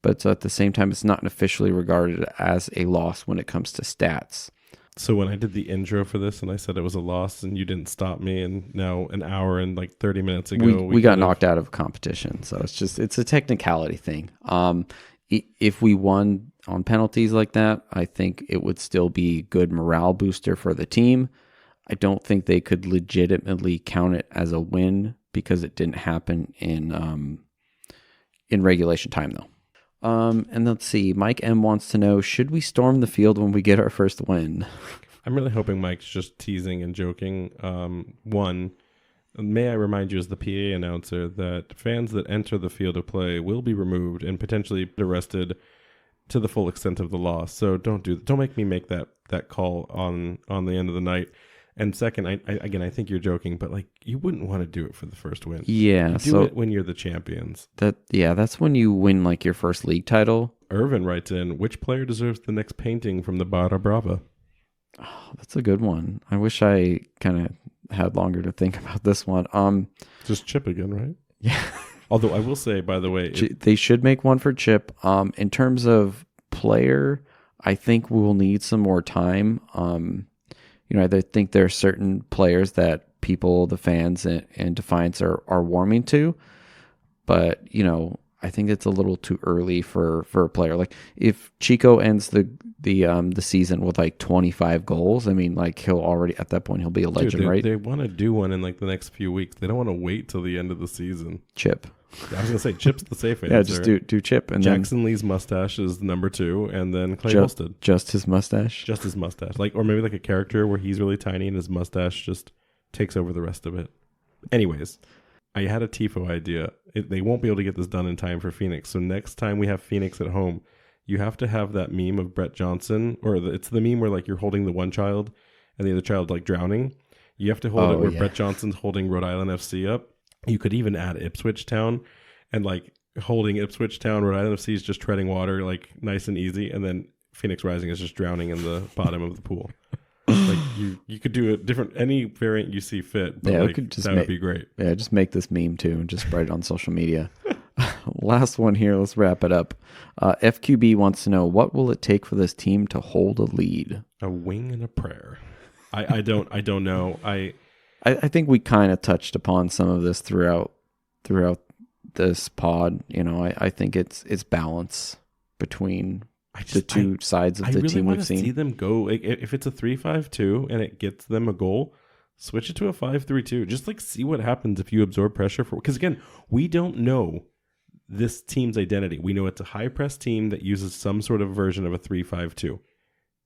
but at the same time, it's not officially regarded as a loss when it comes to stats. So when I did the intro for this and I said it was a loss and you didn't stop me, and now an hour and like 30 minutes ago, we got knocked out of competition. So it's a technicality thing. If we won on penalties like that, I think it would still be good morale booster for the team. I don't think they could legitimately count it as a win because it didn't happen in regulation time though. And let's see, Mike M wants to know, should we storm the field when we get our first win? I'm really hoping Mike's just teasing and joking. One, may I remind you as the PA announcer that fans that enter the field of play will be removed and potentially arrested to the full extent of the law. So don't make me make that call on the end of the night. And second, I think you're joking, but like you wouldn't want to do it for the first win. Yeah, you do it when you're the champions. That's when you win like your first league title. Irvin writes in, which player deserves the next painting from the Barra Brava? Oh, that's a good one. I wish I kind of had longer to think about this one. Just Chip again, right? Yeah. Although I will say, by the way, they should make one for Chip. In terms of player, I think we'll need some more time. I think there are certain players that people, the fans and Defiance are warming to, but I think it's a little too early for a player. Like if Chico ends the season with like 25 goals, I mean, like he'll already at that point he'll be a legend, right? They want to do one in like the next few weeks. They don't want to wait till the end of the season. Chip. I was gonna say Chip's the safe answer. Yeah, just do Chip, and Jackson Lee's mustache is number 2, and then Clay Holsted. Just his mustache. Just his mustache, or maybe like a character where he's really tiny and his mustache just takes over the rest of it. Anyways, I had a tifo idea. They won't be able to get this done in time for Phoenix, so next time we have Phoenix at home, you have to have that meme of Brett Johnson, or it's the meme where like you're holding the one child and the other child like drowning. You have to hold it where Brett Johnson's holding Rhode Island FC up. You could even add Ipswich Town and like holding Ipswich Town. Rhode Island FC is just treading water like nice and easy, and then Phoenix Rising is just drowning in the bottom of the pool. Like you could do any variant you see fit, but would be great. Yeah, just make this meme too and just spread it on social media. Last one here, let's wrap it up. FQB wants to know, what will it take for this team to hold a lead? A wing and a prayer. I don't know. I think we kind of touched upon some of this throughout this pod. I think it's balance between the two sides of the team we've seen. I really want to see them go. If it's a 3-5-2 and it gets them a goal, switch it to a 5-3-2. Just like see what happens if you absorb pressure because again, we don't know this team's identity. We know it's a high press team that uses some sort of version of a 3-5-2.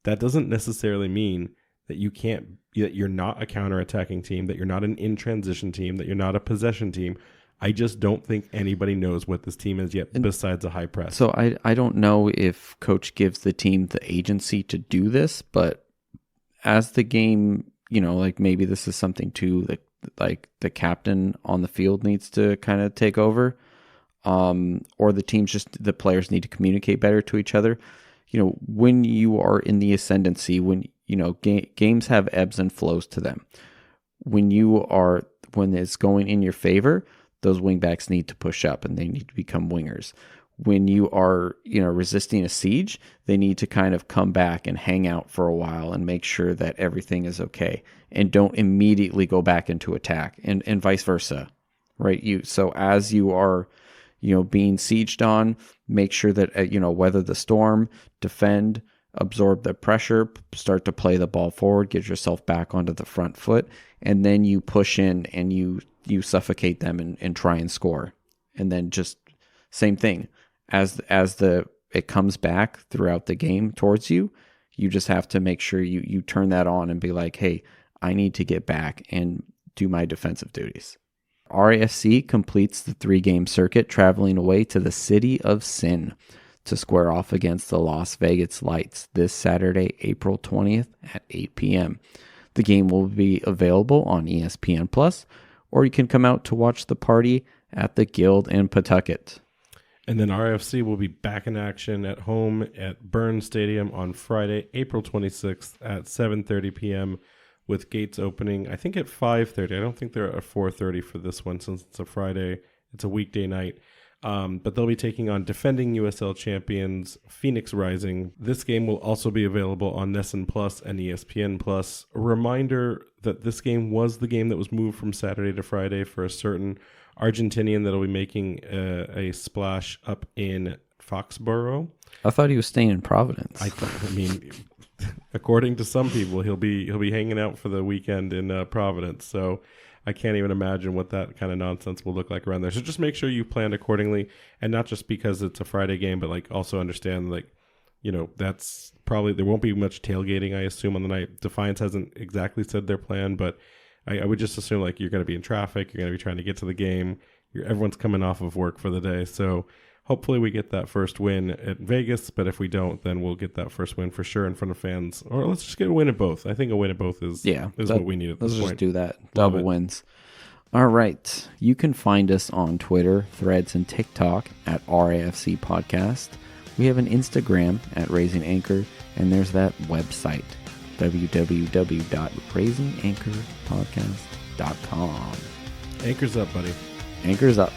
That doesn't necessarily mean that you're not a counter-attacking team, that you're not an in-transition team, that you're not a possession team. I just don't think anybody knows what this team is yet besides a high press. So I don't know if coach gives the team the agency to do this, but as the game, like maybe this is something too, like the captain on the field needs to kind of take over, or the players need to communicate better to each other. When you are in the ascendancy, when games have ebbs and flows to them. When it's going in your favor, those wingbacks need to push up and they need to become wingers. When you are, resisting a siege, they need to kind of come back and hang out for a while and make sure that everything is okay and don't immediately go back into attack and vice versa, right? So as you are, being sieged on, make sure that, weather the storm, defend, absorb the pressure, start to play the ball forward, get yourself back onto the front foot, and then you push in and you suffocate them and try and score. And then just same thing. As it comes back throughout the game towards you, you just have to make sure you turn that on and be like, hey, I need to get back and do my defensive duties. RIFC completes the 3-game circuit, traveling away to the City of Sin to square off against the Las Vegas Lights this Saturday, April 20th at 8 p.m. The game will be available on ESPN Plus, or you can come out to watch the party at the Guild in Pawtucket. And then RFC will be back in action at home at Burns Stadium on Friday, April 26th at 7:30 p.m. with gates opening, I think, at 5:30. I don't think they're at 4:30 for this one since it's a Friday. It's a weekday night. But they'll be taking on defending USL champions Phoenix Rising. This game will also be available on NESN Plus and ESPN Plus. A reminder that this game was the game that was moved from Saturday to Friday for a certain Argentinian that'll be making a splash up in Foxborough. I thought he was staying in Providence. I mean, according to some people, he'll be hanging out for the weekend in Providence. So I can't even imagine what that kind of nonsense will look like around there. So just make sure you plan accordingly, and not just because it's a Friday game, but also understand that's probably, there won't be much tailgating, I assume, on the night. Defiance hasn't exactly said their plan, but I would just assume you're going to be in traffic, you're going to be trying to get to the game, everyone's coming off of work for the day. So hopefully we get that first win at Vegas, but if we don't, then we'll get that first win for sure in front of fans. Or let's just get a win at both. I think a win at both is what we need at this point. Let's just do that. Double wins. All right. You can find us on Twitter, Threads, and TikTok at RAFC Podcast. We have an Instagram at Raising Anchor, and there's that website, www.raisinganchorpodcast.com. Anchor's up, buddy. Anchor's up.